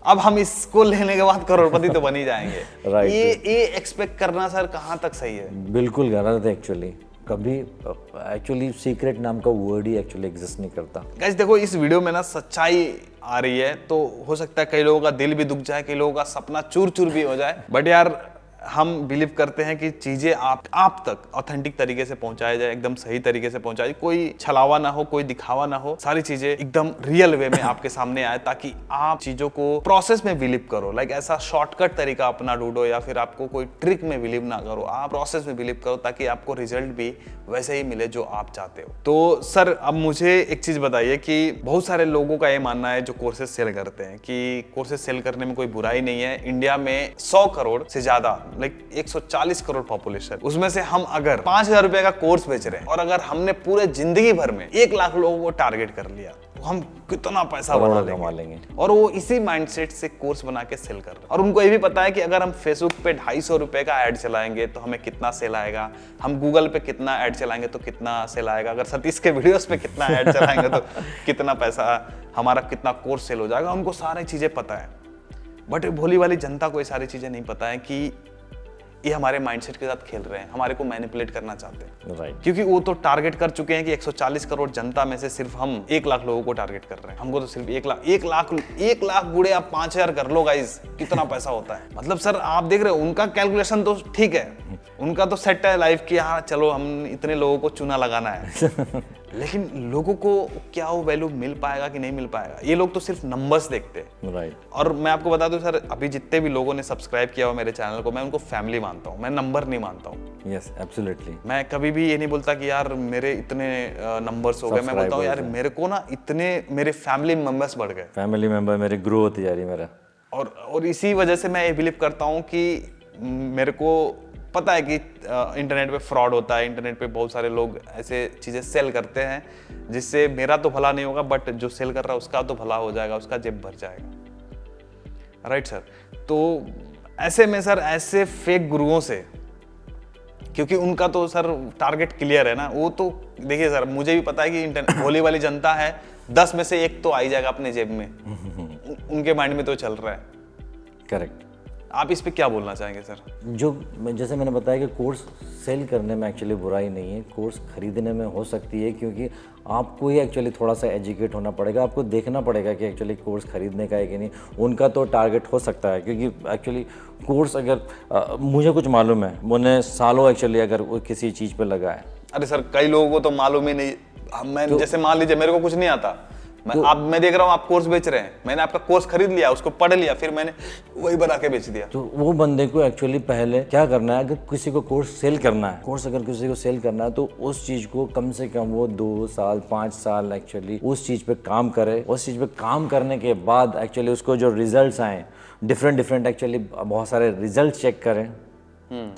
Speaker 1: अब हम इसको लेने के बाद करोड़पति तो बन ही जाएंगे।
Speaker 2: Right.
Speaker 1: ये एक्सपेक्ट करना सर कहाँ तक सही है?
Speaker 2: बिल्कुल गलत है एक्चुअली। कभी एक्चुअली सीक्रेट नाम का वर्ड ही एक्चुअली एग्जिस्ट नहीं करता।
Speaker 1: गाइस देखो, इस वीडियो में ना सच्चाई आ रही है, तो हो सकता है कई लोगों का दिल भी दुख जाए, कई लोगों का सपना चूर चूर भी हो जाए, बट यार हम बिलीव करते हैं कि चीजें आप तक ऑथेंटिक तरीके से पहुंचाया जाए, एकदम सही तरीके से पहुंचाया जाए, कोई छलावा ना हो, कोई दिखावा ना हो, सारी चीजें एकदम रियल वे में आपके सामने आए, ताकि आप चीजों को प्रोसेस में बिलीव करो। लाइक ऐसा शॉर्टकट तरीका अपना ढूंढो या फिर आपको कोई ट्रिक में बिलीव ना करो, आप प्रोसेस में बिलीव करो ताकि आपको रिजल्ट भी वैसे ही मिले जो आप चाहते हो। तो सर अब मुझे एक चीज बताइए कि बहुत सारे लोगों का ये मानना है जो कोर्सेज सेल करते हैं कि कोर्सेज सेल करने में कोई बुराई नहीं है। इंडिया में 100 करोड़ से ज्यादा, लाइक 140 करोड़ पॉपुलेशन, उसमें से हम अगर 5,000 रुपए का कोर्स बेच रहे हैं और अगर हमने पूरे जिंदगी भर में 1 लाख लोगों को टारगेट कर लिया तो हम कितना पैसा कमा लेंगे। और वो इसी माइंडसेट से कोर्स बना के सेल कर रहे हैं। और उनको ये भी पता है कि अगर हम फेसबुक पे 250 रुपए का ऐड चलाएंगे तो हमें कितना सेल आएगा, हम गूगल पे कितना ऐड चलाएंगे तो कितना सेल आएगा, अगर सतीश के वीडियोस पे कितना ऐड चलाएंगे तो कितना पैसा, हमारा कितना कोर्स सेल हो जाएगा। उनको सारी चीजें पता है, बट भोली वाली जनता को ये सारी चीजें नहीं पता है कि ये हमारे माइंडसेट के साथ खेल रहे हैं, हमारे को मैनिपुलेट करना चाहते हैं।
Speaker 2: राइट।
Speaker 1: क्योंकि वो तो टारगेट कर चुके हैं कि 140 करोड़ जनता में से सिर्फ हम 1 लाख लोगों को टारगेट कर रहे हैं। हमको तो सिर्फ 1 लाख गुड़े आप 5,000 कर लो गाइस, कितना पैसा होता है। मतलब सर आप देख रहे हो, उनका कैलकुलेशन तो ठीक है, उनका तो सेट है लाइफ की, हाँ चलो हम इतने लोगों को चूना लगाना है लेकिन लोगों को क्या वो वैल्यू मिल पाएगा कि नहीं मिल पाएगा, ये लोग तो सिर्फ नंबर्स देखते हैं।
Speaker 2: राइट।
Speaker 1: और मैं आपको बता दूं सर, अभी जितने भी लोगों ने सब्सक्राइब किया हुआ मेरे चैनल को, मैं उनको फैमिली मानता हूँ, मैं नंबर नहीं मानता हूँ।
Speaker 2: Yes absolutely.
Speaker 1: मैं कभी भी ये नहीं बोलता कि यार मेरे इतने नंबर्स हो गए, मैं बोलता हूँ यार मेरे को ना इतने मेरे फैमिली मेंबर्स बढ़ गए,
Speaker 2: फैमिली मेंबर मेरे ग्रो होती जा रही मेरा।
Speaker 1: और इसी वजह से मैं ये बिलीव करता हूँ कि मेरे को पता है कि इंटरनेट पे फ्रॉड होता है, इंटरनेट पे बहुत सारे लोग ऐसे चीज़ें सेल करते हैं जिससे मेरा तो भला नहीं होगा, बट जो सेल कर रहा है उसका तो भला हो जाएगा, उसका जेब भर जाएगा। Right sir. तो ऐसे में सर ऐसे फेक गुरुओं से, क्योंकि उनका तो सर टारगेट क्लियर है ना, वो तो देखिए सर मुझे भी पता है कि भोली वाली जनता है, 10 में से 1 तो आ ही जाएगा अपने जेब में, उनके माइंड में तो चल रहा है।
Speaker 2: करेक्ट।
Speaker 1: आप इस पे क्या बोलना चाहेंगे सर?
Speaker 2: जैसे मैंने बताया कि कोर्स सेल करने में एक्चुअली बुराई नहीं है, कोर्स खरीदने में हो सकती है, क्योंकि आपको ही एक्चुअली थोड़ा सा एजुकेट होना पड़ेगा, आपको देखना पड़ेगा कि एक्चुअली कोर्स खरीदने का है कि नहीं। उनका तो टारगेट हो सकता है, क्योंकि एक्चुअली कोर्स अगर मुझे कुछ मालूम है, मैंने सालों एक्चुअली अगर वो किसी चीज़ पे लगा है।
Speaker 1: अरे सर कई लोगों को तो मालूम ही नहीं, मैं जैसे मान लीजिए मेरे को कुछ नहीं आता, मैं देख रहा हूँ आप कोर्स बेच रहे हैं, मैंने आपका कोर्स खरीद लिया, उसको पढ़ लिया, फिर मैंने वही बना के बेच दिया।
Speaker 2: तो वो बंदे को एक्चुअली पहले क्या करना है, अगर किसी को कोर्स सेल करना है, कोर्स अगर किसी को सेल करना है तो उस चीज़ को कम से कम वो 2 साल 5 साल एक्चुअली उस चीज़ पे काम करे। उस चीज़ पे काम करने के बाद एक्चुअली उसको जो रिजल्ट्स आए डिफरेंट एक्चुअली बहुत सारे रिजल्ट चेक करें,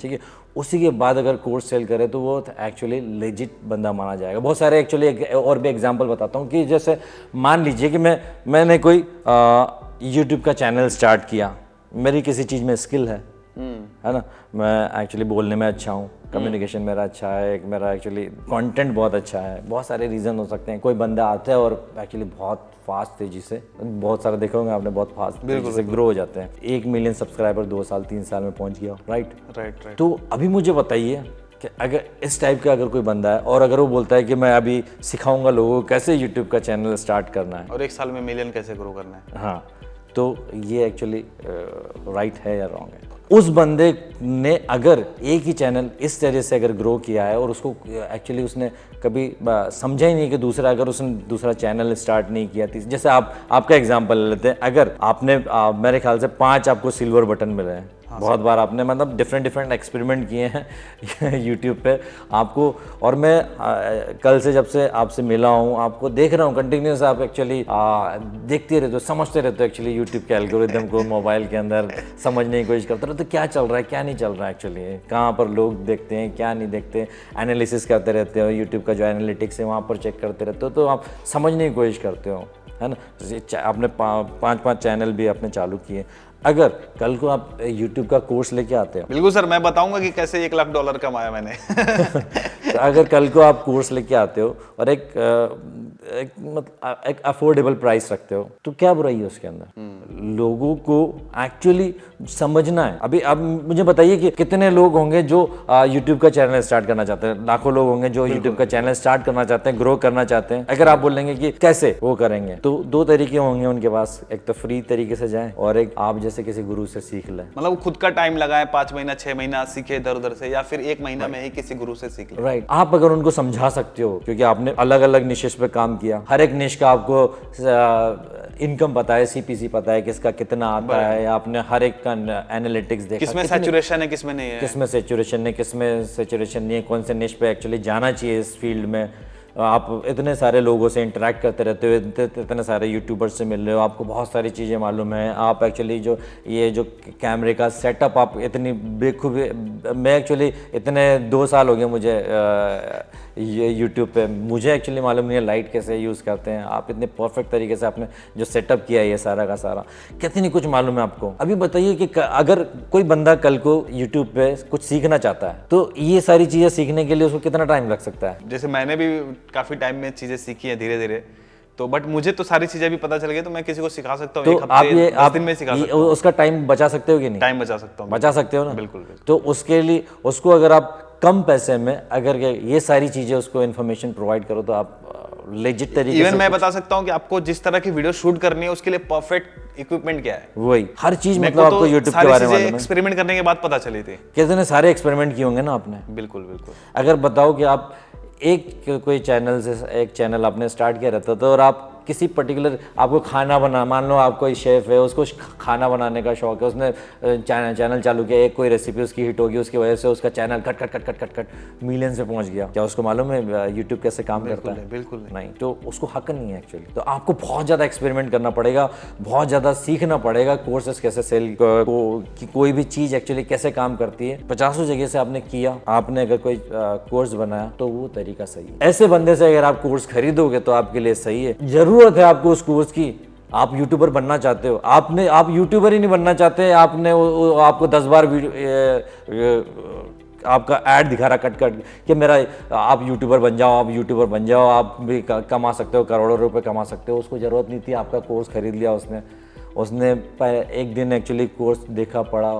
Speaker 2: ठीक है। उसी के बाद अगर कोर्स सेल करे तो वो एक्चुअली लेजिट बंदा माना जाएगा। बहुत सारे एक्चुअली और भी एग्जांपल बताता हूँ कि जैसे मान लीजिए कि मैंने कोई यूट्यूब का चैनल स्टार्ट किया, मेरी किसी चीज़ में स्किल है, है ना। मैं एक्चुअली बोलने में अच्छा हूँ, कम्युनिकेशन मेरा अच्छा है, एक मेरा एक्चुअली कंटेंट बहुत अच्छा है, बहुत सारे रीज़न हो सकते हैं। कोई बंदा आता है और एक्चुअली बहुत फास्ट तेजी से, बहुत सारे देखे होंगे आपने, बहुत फास्ट तेजी से ग्रो हो जाते हैं। 1 मिलियन सब्सक्राइबर 2 साल 3 साल में पहुंच गया, राइट। तो अभी मुझे बताइए कि अगर इस टाइप का अगर कोई बंदा है और अगर वो बोलता है कि मैं अभी सिखाऊंगा लोगों को कैसे यूट्यूब का चैनल स्टार्ट करना है
Speaker 1: और 1 साल में मिलियन कैसे ग्रो करना है,
Speaker 2: हाँ, तो ये एक्चुअली राइट है या रॉन्ग है? उस बंदे ने अगर एक ही चैनल इस तरह से अगर ग्रो किया है और उसको एक्चुअली उसने कभी समझा ही नहीं कि दूसरा, अगर उसने दूसरा चैनल स्टार्ट नहीं किया थी, जैसे आपका एग्जांपल ले लेते हैं, अगर आपने मेरे ख्याल से 5 आपको सिल्वर बटन मिले हैं, बहुत बार आपने मतलब डिफरेंट एक्सपेरिमेंट किए हैं यूट्यूब पे आपको, और मैं कल से जब से आपसे मिला हूँ आपको देख रहा हूँ कंटिन्यूस, आप एक्चुअली देखते रहते हो, समझते रहते हो एक्चुअली यूट्यूब के एल्गोरिदम को मोबाइल के अंदर समझने की कोशिश करते रहते हो, क्या चल रहा है क्या नहीं चल रहा है एक्चुअली, कहाँ पर लोग देखते हैं क्या नहीं देखते, एनालिसिस करते रहते हो, यूट्यूब का जो एनालिटिक्स है वहाँ पर चेक करते रहते हो, तो आप समझने की कोशिश करते हो, है ना। आपने 5 चैनल भी आपने चालू किए, अगर कल को आप YouTube का कोर्स लेके आते हो,
Speaker 1: बिल्कुल सर, मैं बताऊंगा कि कैसे $1 लाख कमाया मैंने।
Speaker 2: तो अगर कल को आप कोर्स लेके आते हो और एक अफोर्डेबल प्राइस रखते हो, तो क्या बुराई है उसके अंदर? लोगों को एक्चुअली समझना है। अभी आप मुझे बताइए कि कितने लोग होंगे जो YouTube का चैनल स्टार्ट करना चाहते हैं, लाखों लोग होंगे जो YouTube का चैनल स्टार्ट करना चाहते हैं, ग्रो करना चाहते हैं। अगर आप बोलेंगे कि कैसे वो करेंगे, तो 2 तरीके होंगे उनके पास, एक तो फ्री तरीके से जाएं और एक आप जैसे किसी गुरु से सीख लें।
Speaker 1: मतलब वो खुद का टाइम लगाए, 5 महीना 6 महीना सीखे इधर उधर से, या फिर 1 महीना में ही किसी गुरु से सीख ले।
Speaker 2: राइट, आप अगर उनको समझा सकते हो, क्योंकि आपने अलग अलग निशेस पे काम किया, हर एक निश का आपको इनकम पता है, CPC पता है, किसका कितना आता है, आपने हर एक का एनालिटिक्स देखा,
Speaker 1: किसमें सैचुरेशन है किसमें नहीं है,
Speaker 2: किसमें सैचुरेशन है किसमें सैचुरेशन नहीं है, कौन से निश पे एक्चुअली जाना चाहिए इस फील्ड में। आप इतने सारे लोगों से इंटरेक्ट करते रहते हो, इतने सारे यूट्यूबर्स से मिल रहे हो, आपको बहुत सारी चीज़ें मालूम है। आप एक्चुअली जो कैमरे का सेटअप आप इतनी बेखूबी, मैं एक्चुअली इतने 2 साल हो गए मुझे ये यूट्यूब पे, मुझे एक्चुअली मालूम नहीं है लाइट कैसे यूज़ करते हैं। आप इतने परफेक्ट तरीके से आपने जो सेटअप किया है ये सारा का सारा, कितनी कुछ मालूम है आपको। अभी बताइए कि अगर कोई बंदा कल को यूट्यूब पे कुछ सीखना चाहता है, तो ये सारी चीज़ें सीखने के लिए उसको कितना टाइम लग सकता है?
Speaker 1: जैसे मैंने भी काफी टाइम में चीजें सीखी है धीरे धीरे, तो बट मुझे तो सारी चीजें भी पता चल गई, तो मैं किसी को सिखा सकता हूँ,
Speaker 2: तो
Speaker 1: 1 हफ्ते 10 दिन में सिखा सकता हूँ।
Speaker 2: उसका टाइम बचा सकते हो कि नहीं?
Speaker 1: टाइम बचा सकता हूँ,
Speaker 2: बचा सकते हो ना,
Speaker 1: बिल्कुल बिल्कुल।
Speaker 2: तो उसके लिए उसको अगर आप कम पैसे में अगर ये सारी चीजें उसको इन्फॉर्मेशन प्रोवाइड करो, तो आप लेजिट तरीके
Speaker 1: इवन
Speaker 2: से
Speaker 1: मैं बता सकता हूँ कि आपको जिस तरह की वीडियो शूट करनी है उसके लिए परफेक्ट इक्विपमेंट क्या है,
Speaker 2: वही हर चीज
Speaker 1: मेरे
Speaker 2: मतलब
Speaker 1: को
Speaker 2: आपको
Speaker 1: तो
Speaker 2: यूट्यूब के
Speaker 1: सारी
Speaker 2: बारे में
Speaker 1: चीजें
Speaker 2: मालूम है।
Speaker 1: एक्सपेरिमेंट करने के बाद पता चली थी।
Speaker 2: कितने सारे एक्सपेरिमेंट किए होंगे ना आपने।
Speaker 1: बिल्कुल बिल्कुल।
Speaker 2: अगर बताओ कि आप कोई चैनल से एक चैनल आपने स्टार्ट किया रहता था और आप किसी पर्टिकुलर, आपको खाना बना, मान लो आप कोई शेफ है, उसको खाना बनाने का शौक है, उसने चैनल चालू किया, एक कोई रेसिपी उसकी हिट होगी, उसकी वजह से उसका चैनल कट मिलियन से पहुंच गया। क्या उसको मालूम है यूट्यूब कैसे काम करता है?
Speaker 1: बिल्कुल
Speaker 2: नहीं, तो उसको हक नहीं है एक्चुअली। तो आपको बहुत ज़्यादा एक्सपेरिमेंट करना पड़ेगा, बहुत ज़्यादा सीखना पड़ेगा, कोर्सेस कैसे सेल कि कोई भी चीज़ एक्चुअली कैसे काम करती है। 50 जगह से आपने किया, आपने अगर कोई कोर्स बनाया, तो वो तरीका सही है। ऐसे बंदे से अगर आप कोर्स खरीदोगे तो आपके लिए सही है। जरूरत है आपको उस कोर्स की, आप यूट्यूबर बनना चाहते हो, आप यूट्यूबर ही नहीं बनना चाहते, आपने आपको 10 बार आपका ऐड दिखा रहा कट कि मेरा आप यूट्यूबर बन जाओ, आप यूट्यूबर बन जाओ, आप भी कमा सकते हो, करोड़ों रुपए कमा सकते हो। उसको ज़रूरत नहीं थी, आपका कोर्स खरीद लिया उसने एक दिन एक्चुअली कोर्स देखा, पढ़ा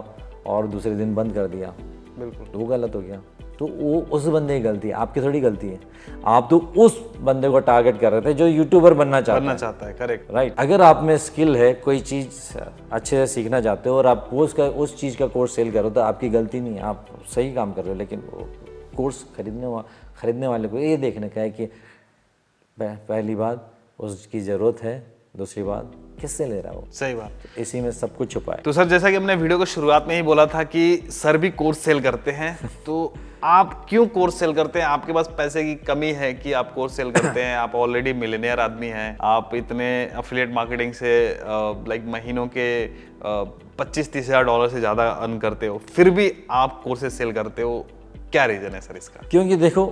Speaker 2: और दूसरे दिन बंद कर दिया।
Speaker 1: बिल्कुल,
Speaker 2: तो वो गलत हो गया। तो वो उस बंदे की गलती है, आपकी थोड़ी गलती है। आप तो उस बंदे को टारगेट कर रहे थे जो यूट्यूबर बनना चाहता
Speaker 1: है। Correct,
Speaker 2: right. अगर आप में स्किल है, कोई चीज़ अच्छे से सीखना चाहते हो और आप उस चीज़ का कोर्स सेल करो, तो आपकी गलती नहीं है, आप सही काम कर रहे हो। लेकिन कोर्स खरीदने वाले को ये देखने का है कि पहली बात उसकी ज़रूरत है, दूसरी बात किससे ले रहा हो।
Speaker 1: सही बात।
Speaker 2: इसी में सब कुछ छुपा है।
Speaker 1: तो सर, जैसा कि हमने वीडियो को शुरुआत में ही बोला था कि सर भी कोर्स सेल करते हैं, तो आप क्यों कोर्स सेल करते हैं? आपके पास पैसे की कमी है कि आप कोर्स सेल करते हैं? आप ऑलरेडी मिलियनेयर आदमी हैं, आप इतने एफिलिएट मार्केटिंग से लाइक महीनों के 25-30 हज़ार डॉलर से ज़्यादा अर्न करते हो, फिर भी आप कोर्सेज सेल करते हो, क्या रीजन है सर इसका?
Speaker 2: क्योंकि देखो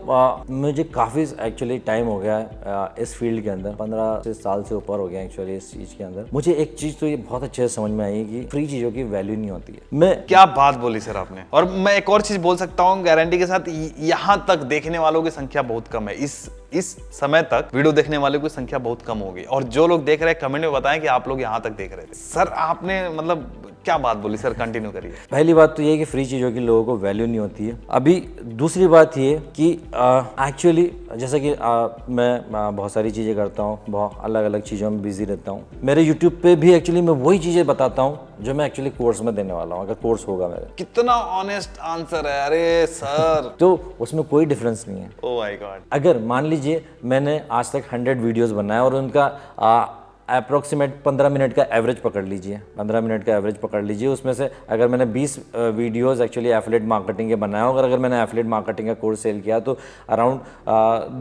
Speaker 2: मुझे काफ़ी एक्चुअली टाइम हो गया है इस फील्ड के अंदर, 15 साल से ऊपर हो गया एक्चुअली इस चीज़ के अंदर। मुझे एक चीज़ तो ये बहुत अच्छे से समझ में आई है कि फ्री चीज़ों की वैल्यू नहीं होती है। मैं
Speaker 1: क्या बात बोली सर आपने। और मैं एक और चीज बोल सकता हूँ गारंटी के साथ, यहाँ तक देखने वालों की संख्या बहुत कम है। इस समय तक वीडियो देखने वालों की संख्या बहुत कम होगी, और जो लोग देख रहे हैं कमेंट में बताएं कि आप लोग यहाँ तक देख रहे थे। सर आपने मतलब क्या बात बोली सर, कंटिन्यू करिए।
Speaker 2: पहली बात तो ये है कि फ्री चीज़ों की लोगों को वैल्यू नहीं होती है। अभी दूसरी बात ये कि एक्चुअली जैसा कि मैं बहुत सारी चीज़ें करता हूँ, बहुत अलग अलग चीज़ों में बिजी रहता हूँ। मेरे यूट्यूब पे भी एक्चुअली मैं वही चीज़ें बताता हूँ जो मैं एक्चुअली कोर्स में देने वाला हूँ, अगर कोर्स होगा मेरे।
Speaker 1: कितना ऑनेस्ट आंसर है, अरे सर।
Speaker 2: तो उसमें कोई डिफरेंस नहीं है।
Speaker 1: Oh my God.
Speaker 2: अगर मान लीजिए मैंने आज तक 100 वीडियोस बनाए और उनका अप्रोक्सीमेट 15 मिनट का एवरेज पकड़ लीजिए, 15 मिनट का एवरेज पकड़ लीजिए। उसमें से अगर मैंने 20 वीडियोस एक्चुअली एफिलिएट मार्केटिंग के बनाए, अगर मैंने एफिलिएट मार्केटिंग का कोर्स सेल किया तो अराउंड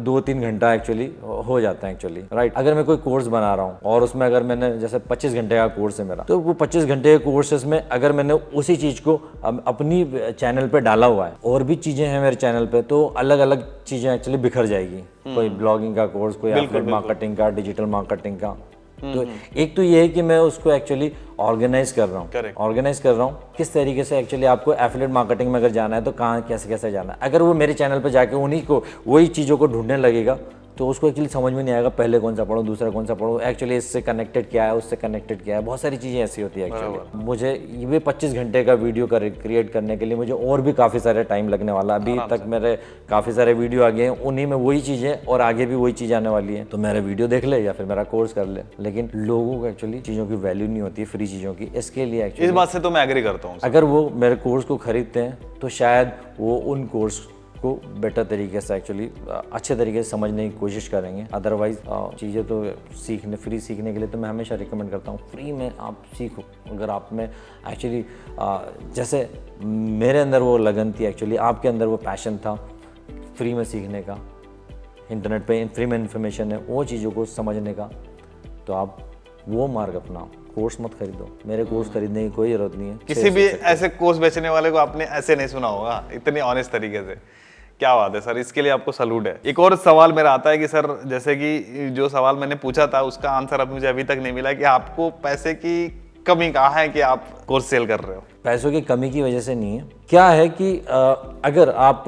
Speaker 2: 2-3 घंटा एक्चुअली हो जाता है एक्चुअली, राइट। अगर मैं कोई कोर्स बना रहा हूँ और उसमें अगर मैंने जैसे 25 घंटे का कोर्स है मेरा, तो वो 25 घंटे के कोर्सेज में अगर मैंने उसी चीज़ को अपनी चैनल पर डाला हुआ है, और भी चीज़ें हैं मेरे चैनल पर, तो अलग अलग चीज़ें एक्चुअली बिखर जाएगी। कोई ब्लॉगिंग का कोर्स, कोई एफिलिएट मार्केटिंग का, डिजिटल मार्केटिंग का। तो एक तो ये है कि मैं उसको एक्चुअली ऑर्गेनाइज कर रहा हूँ, ऑर्गेनाइज कर रहा हूँ किस तरीके से एक्चुअली आपको एफिलिएट मार्केटिंग में अगर जाना है तो कहाँ कैसे कैसे जाना है। अगर वो मेरे चैनल पे जाके उन्हीं को वही चीज़ों को ढूंढने लगेगा तो उसको एक्चुअली समझ में नहीं आएगा पहले कौन सा पढ़ूँ, दूसरा कौन सा पढ़ूँ, एक्चुअली इससे कनेक्टेड क्या है, उससे कनेक्टेड क्या है। बहुत सारी चीज़ें ऐसी होती है एक्चुअली। मुझे ये 25 घंटे का वीडियो क्रिएट करने के लिए मुझे और भी काफ़ी सारे टाइम लगने वाला। अभी तक मेरे काफ़ी सारे वीडियो आ गए हैं, उन्हीं में वही चीज़ें और आगे भी वही चीज़ आने वाली है। तो मेरा वीडियो देख ले या फिर मेरा कोर्स कर ले, लेकिन लोगों को एक्चुअली चीज़ों की वैल्यू नहीं होती है, फ्री चीज़ों की। इसके लिए एक्चुअली
Speaker 1: इस बात से तो मैं एग्री करता हूँ।
Speaker 2: अगर वो मेरे कोर्स को खरीदते हैं तो शायद वो उन कोर्स को बेटर तरीके से एक्चुअली अच्छे तरीके से समझने की कोशिश करेंगे। अदरवाइज चीज़ें तो फ्री सीखने के लिए तो मैं हमेशा रिकमेंड करता हूँ फ्री में आप सीखो। अगर आप में एक्चुअली जैसे मेरे अंदर वो लगन थी, एक्चुअली आपके अंदर वो पैशन था फ्री में सीखने का, इंटरनेट पे फ्री में इंफॉर्मेशन है वो चीज़ों को समझने का, तो आप वो मार्ग अपनाओ। कोर्स मत खरीदो, मेरे कोर्स खरीदने की कोई जरूरत नहीं है।
Speaker 1: किसी भी ऐसे कोर्स बेचने वाले को आपने ऐसे नहीं सुना होगा इतनी ऑनेस्ट तरीके से। क्या बात है सर, इसके लिए आपको सैल्यूट है। एक और सवाल मेरा आता है कि सर जैसे कि जो सवाल मैंने पूछा था उसका आंसर अब मुझे अभी तक नहीं मिला कि आपको पैसे की कमी कहाँ है कि आप कोर्स सेल कर रहे हो?
Speaker 2: पैसों की कमी की वजह से नहीं है। क्या है कि अगर आप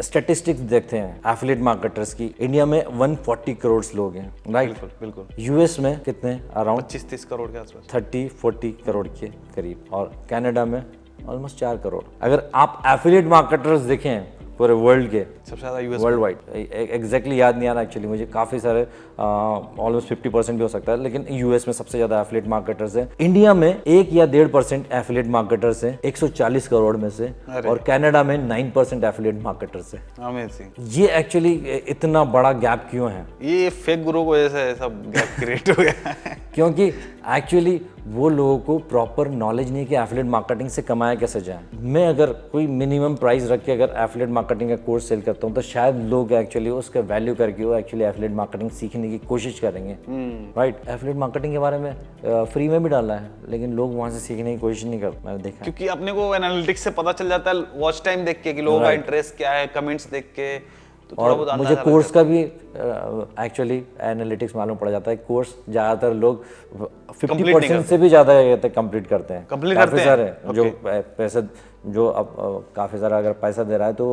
Speaker 2: स्टैटिस्टिक्स देखते हैं एफिलिएट मार्केटर्स की, इंडिया में 140 करोड़ लोग हैं, राइट।
Speaker 1: बिल्कुल बिल्कुल।
Speaker 2: यूएस में कितने? अराउंड
Speaker 1: 25-30 करोड़ के आसपास,
Speaker 2: 30-40 करोड़ के करीब, और कनाडा में ऑलमोस्ट 4 करोड़। अगर आप एफिलिएट मार्केटर्स देखें पूरे वर्ल्ड के,
Speaker 1: सबसे ज्यादा यूएस
Speaker 2: वर्ल्ड वाइड, एग्जैक्टली याद नहीं आ रहा एक्चुअली मुझे, काफ़ी सारे ऑलमोस्ट 50% भी हो सकता है, लेकिन यूएस में सबसे ज़्यादा एफिलिएट मार्केटर्स हैं। इंडिया में 1 या 1.5% एफिलिएट मार्केटर्स हैं 140 करोड़ में से, और कनाडा में 9% एफिलिएट मार्केटर्स हैं।
Speaker 1: अमेजिंग।
Speaker 2: ये एक्चुअली इतना बड़ा गैप क्यों है?
Speaker 1: ये फेक गुरु की वजह से सब गैप क्रिएट हो गया है।
Speaker 2: क्योंकि एक्चुअली वो लोगों को प्रॉपर नॉलेज नहीं है कि एफिलिएट मार्केटिंग से कमाया कैसे जाए। मैं अगर कोई मिनिमम प्राइस रख के अगर एफिलिएट मार्केटिंग का कोर्स सेल करता हूँ तो शायद लोग एक्चुअली उसका वैल्यू करके वो एक्चुअली एफिलिएट मार्केटिंग सीखने की कोशिश करेंगे, राइट। एफिलिएट मार्केटिंग के बारे में फ्री में भी डाला है, लेकिन लोग वहाँ से सीखने की कोशिश नहीं करते, मैंने देखा।
Speaker 1: क्योंकि अपने को एनालिटिक्स से पता चल जाता है, वॉच टाइम देख के कि लोगों का इंटरेस्ट क्या है, कमेंट्स देख के, तो थोड़ा बहुत
Speaker 2: मुझे कोर्स का भी एक्चुअली एनालिटिक्स मालूम पड़ जाता है। कोर्स ज़्यादातर लोग 50% से भी ज़्यादा कंप्लीट करते हैं। काफ़ी सारे जो पैसे जो अब काफ़ी सारा अगर पैसा दे रहा है तो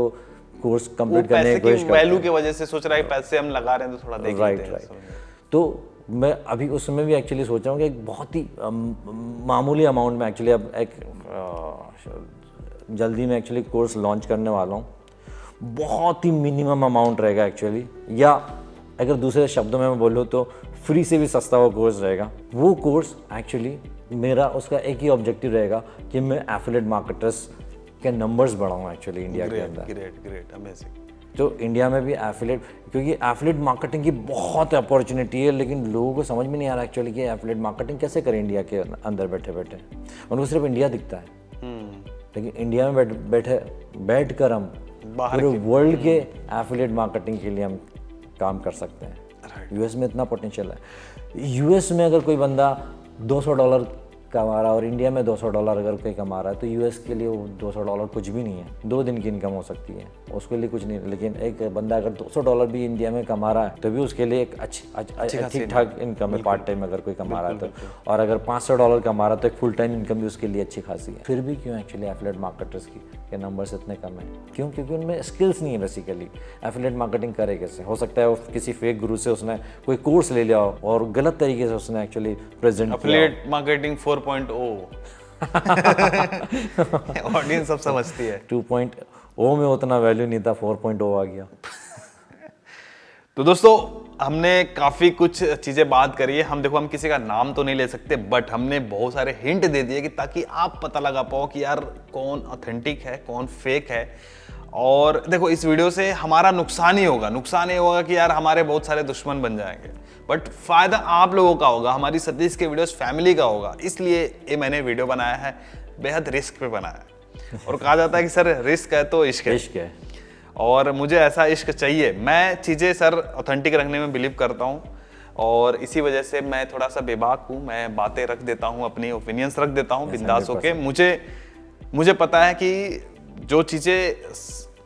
Speaker 2: कोर्स कंप्लीट करने की कोशिश करते हैं।
Speaker 1: वैल्यू की वजह से सोच रहा है पैसे हम लगा रहे हैं तो थोड़ा देख लेते हैं।
Speaker 2: राइट। तो मैं अभी उसमें भी एक्चुअली सोच रहा हूँ कि एक बहुत ही मामूली अमाउंट में एक्चुअली अब एक जल्दी में एक्चुअली कोर्स लॉन्च करने वाला हूँ। बहुत ही मिनिमम अमाउंट रहेगा एक्चुअली, या अगर दूसरे शब्दों में मैं बोलूँ तो फ्री से भी सस्ता वो कोर्स रहेगा। वो कोर्स एक्चुअली मेरा उसका एक ही ऑब्जेक्टिव रहेगा कि मैं एफिलिएट मार्केटर्स के नंबर्स बढ़ाऊँ एक्चुअली इंडिया के अंदर।
Speaker 1: Great, amazing.
Speaker 2: तो इंडिया में भी एफिलिएट, क्योंकि एफिलिएट मार्केटिंग की बहुत अपॉर्चुनिटी है, लेकिन लोगों को समझ में नहीं आ रहा एक्चुअली कि एफिलिएट मार्केटिंग कैसे करें इंडिया के अंदर बैठे बैठे। उनको सिर्फ इंडिया दिखता है, लेकिन इंडिया में बैठ कर हम पूरे वर्ल्ड के एफिलिएट मार्केटिंग के लिए हम काम कर सकते हैं। यूएस में इतना पोटेंशियल है। यूएस में अगर कोई बंदा $200 कमा रहा है और इंडिया में $200 अगर कोई कमा रहा है तो यूएस के लिए वो $200 कुछ भी नहीं है, 2 दिन की इनकम हो सकती है, उसके लिए कुछ नहीं। लेकिन एक बंदा अगर $200 भी इंडिया में कमा रहा है तो भी उसके लिए एक ठीक ठाक इनकम है, पार्ट टाइम अगर कोई कमा रहा है तो। और अगर $500 कमा रहा है तो एक फुल टाइम इनकम भी उसके लिए अच्छी खासी है। फिर भी क्यों एक्चुअली एफिलिएट मार्केटर्स के नंबर्स इतने कम हैं? क्यों? क्योंकि उनमें स्किल्स नहीं है बेसिकली। एफिलिएट मार्केटिंग करे कैसे? हो सकता है वो किसी फेक गुरु से उसने कोई कोर्स ले लिया हो और गलत तरीके से उसने actually present
Speaker 1: affiliate marketing 4.0 audience सब समझती है।
Speaker 2: 2.0 में उतना वैल्यू नहीं था, 4.0 आ गया।
Speaker 1: तो दोस्तों हमने काफी कुछ चीजें बात करी है। हम देखो हम किसी का नाम तो नहीं ले सकते, बट हमने बहुत सारे हिंट दे दिए कि ताकि आप पता लगा पाओ कि यार कौन ऑथेंटिक है कौन फेक है। और देखो इस वीडियो से हमारा नुकसान ही होगा, नुकसान ये होगा कि यार हमारे बहुत सारे दुश्मन बन जाएंगे, बट फायदा आप लोगों का होगा, हमारी सतीश के वीडियोस फैमिली का होगा। इसलिए ये मैंने वीडियो बनाया है, बेहद रिस्क पे बनाया है। और कहा जाता है कि सर रिस्क है तो इश्क है।
Speaker 2: इश्क है
Speaker 1: और मुझे ऐसा इश्क चाहिए। मैं चीज़ें सर ऑथेंटिक रखने में बिलीव करता हूँ और इसी वजह से मैं थोड़ा सा बेबाक हूँ, मैं बातें रख देता हूँ, अपनी ओपिनियंस रख देता हूँ बिंदास होके। मुझे पता है कि जो चीज़ें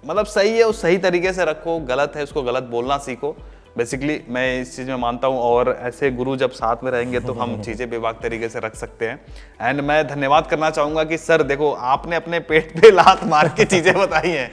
Speaker 1: मतलब सही है उस सही तरीके से रखो, गलत है उसको गलत बोलना सीखो। बेसिकली मैं इस चीज़ में मानता हूँ और ऐसे गुरु जब साथ में रहेंगे तो हम चीज़ें बेबाक तरीके से रख सकते हैं। एंड मैं धन्यवाद करना चाहूँगा कि सर देखो आपने अपने पेट पे लात मार के चीज़ें बताई हैं।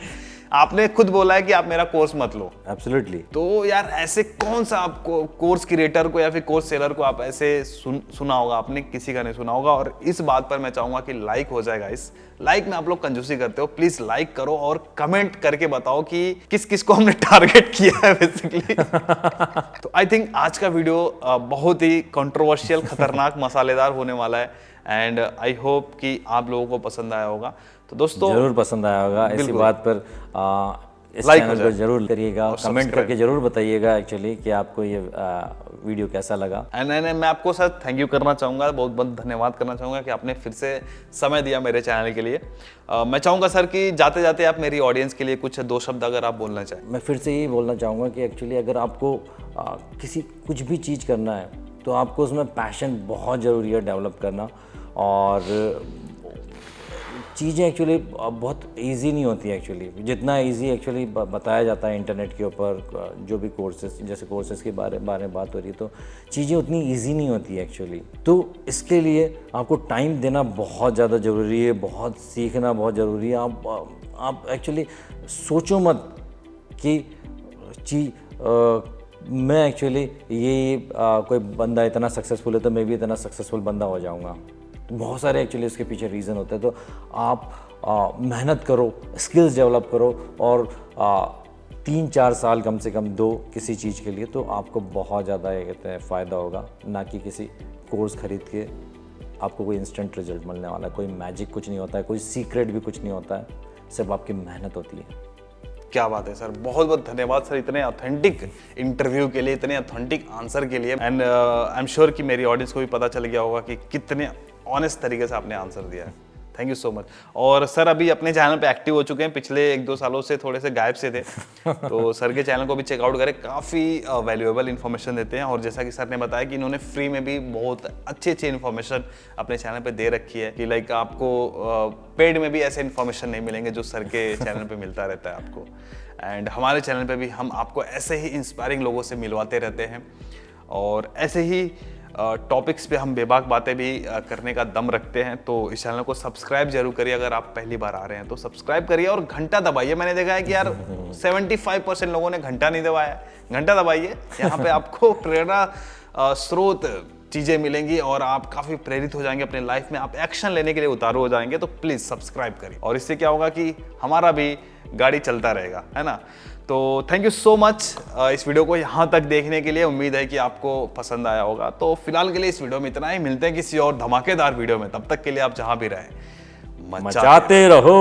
Speaker 1: आपने खुद बोला है कि आप मेरा कोर्स मत लो।
Speaker 2: एब्सोल्युटली।
Speaker 1: तो यार ऐसे कौन सा आपको कोर्स क्रिएटर को या फिर कोर्स सेलर को आप ऐसे सुना होगा, आपने किसी का नहीं सुना होगा। और इस बात पर मैं चाहूंगा कि लाइक हो जाएगा। इस लाइक में आप लोग कंजूसी करते हो, प्लीज लाइक करो और कमेंट करके बताओ कि किस किस को हमने टारगेट किया है बेसिकली। तो आई थिंक आज का वीडियो बहुत ही कंट्रोवर्शियल, खतरनाक, मसालेदार होने वाला है एंड आई होप कि आप लोगों को पसंद आया होगा। तो दोस्तों
Speaker 2: जरूर पसंद आया होगा। इसी बात पर इस
Speaker 1: लाइक
Speaker 2: चैनल को जरूर करिएगा, कमेंट करके जरूर बताइएगा एक्चुअली कि आपको ये वीडियो कैसा लगा।
Speaker 1: एंड मैं आपको सर थैंक यू करना चाहूँगा, बहुत बहुत धन्यवाद करना चाहूँगा कि आपने फिर से समय दिया मेरे चैनल के लिए। मैं चाहूँगा सर कि जाते जाते आप मेरी ऑडियंस के लिए कुछ 2 शब्द अगर आप बोलना चाहें।
Speaker 2: मैं फिर से यही बोलना चाहूँगा कि एक्चुअली अगर आपको कुछ भी चीज़ करना है तो आपको उसमें पैशन बहुत ज़रूरी है डेवलप करना। और चीज़ें एक्चुअली बहुत इजी नहीं होती एक्चुअली, जितना इजी एक्चुअली बताया जाता है इंटरनेट के ऊपर, जो भी कोर्सेज, जैसे कोर्सेज के बारे में बात हो रही है, तो चीज़ें उतनी इजी नहीं होती एक्चुअली। तो इसके लिए आपको टाइम देना बहुत ज़्यादा ज़रूरी है, बहुत सीखना बहुत ज़रूरी है। आप एक्चुअली सोचो मत कि मैं एक्चुअली कोई बंदा इतना सक्सेसफुल है तो मैं भी इतना सक्सेसफुल बंदा हो जाऊँगा। बहुत सारे एक्चुअली इसके पीछे रीज़न होते हैं। तो आप मेहनत करो, स्किल्स डेवलप करो और 3-4 साल कम से कम दो किसी चीज़ के लिए, तो आपको बहुत ज़्यादा ये कहते हैं फ़ायदा होगा। ना कि किसी कोर्स ख़रीद के आपको कोई इंस्टेंट रिजल्ट मिलने वाला है। कोई मैजिक कुछ नहीं होता है, कोई सीक्रेट भी कुछ नहीं होता है, सिर्फ आपकी मेहनत होती है।
Speaker 1: क्या बात है सर, बहुत बहुत धन्यवाद सर इतने ऑथेंटिक इंटरव्यू के लिए, इतने ऑथेंटिक आंसर के लिए। एंड आई एम श्योर कि मेरी ऑडियंस को भी पता चल गया होगा कि कितने ऑनेस्ट तरीके से आपने आंसर दिया है। Thank you so much. और सर अभी अपने चैनल पे एक्टिव हो चुके हैं, पिछले 1-2 सालों से थोड़े से गायब से थे। तो सर के चैनल को भी चेकआउट करें, काफ़ी वैल्यूएबल इन्फॉर्मेशन देते हैं। और जैसा कि सर ने बताया कि इन्होंने फ्री में भी बहुत अच्छी इन्फॉर्मेशन अपने चैनल पे दे रखी है कि लाइक आपको पेड में भी ऐसे इन्फॉर्मेशन नहीं मिलेंगे जो सर के चैनल पे मिलता रहता है आपको। एंड हमारे चैनल पे भी हम आपको ऐसे ही इंस्पायरिंग लोगों से मिलवाते रहते हैं और ऐसे ही टॉपिक्स पे हम बेबाक बातें भी करने का दम रखते हैं। तो इस चैनल को सब्सक्राइब जरूर करिए, अगर आप पहली बार आ रहे हैं तो सब्सक्राइब करिए और घंटा दबाइए। मैंने देखा है कि यार 75% लोगों ने घंटा नहीं दबाया है। घंटा दबाइए, यहाँ पे आपको प्रेरणा स्रोत चीज़ें मिलेंगी और आप काफ़ी प्रेरित हो जाएंगे अपने लाइफ में, आप एक्शन लेने के लिए उतारू हो जाएंगे। तो प्लीज़ सब्सक्राइब करिए और इससे क्या होगा कि हमारा भी गाड़ी चलता रहेगा, है ना। तो थैंक यू सो मच इस वीडियो को यहाँ तक देखने के लिए। उम्मीद है कि आपको पसंद आया होगा। तो फिलहाल के लिए इस वीडियो में इतना ही, मिलते हैं किसी और धमाकेदार वीडियो में। तब तक के लिए आप जहाँ भी रहें मचाते
Speaker 2: रहो।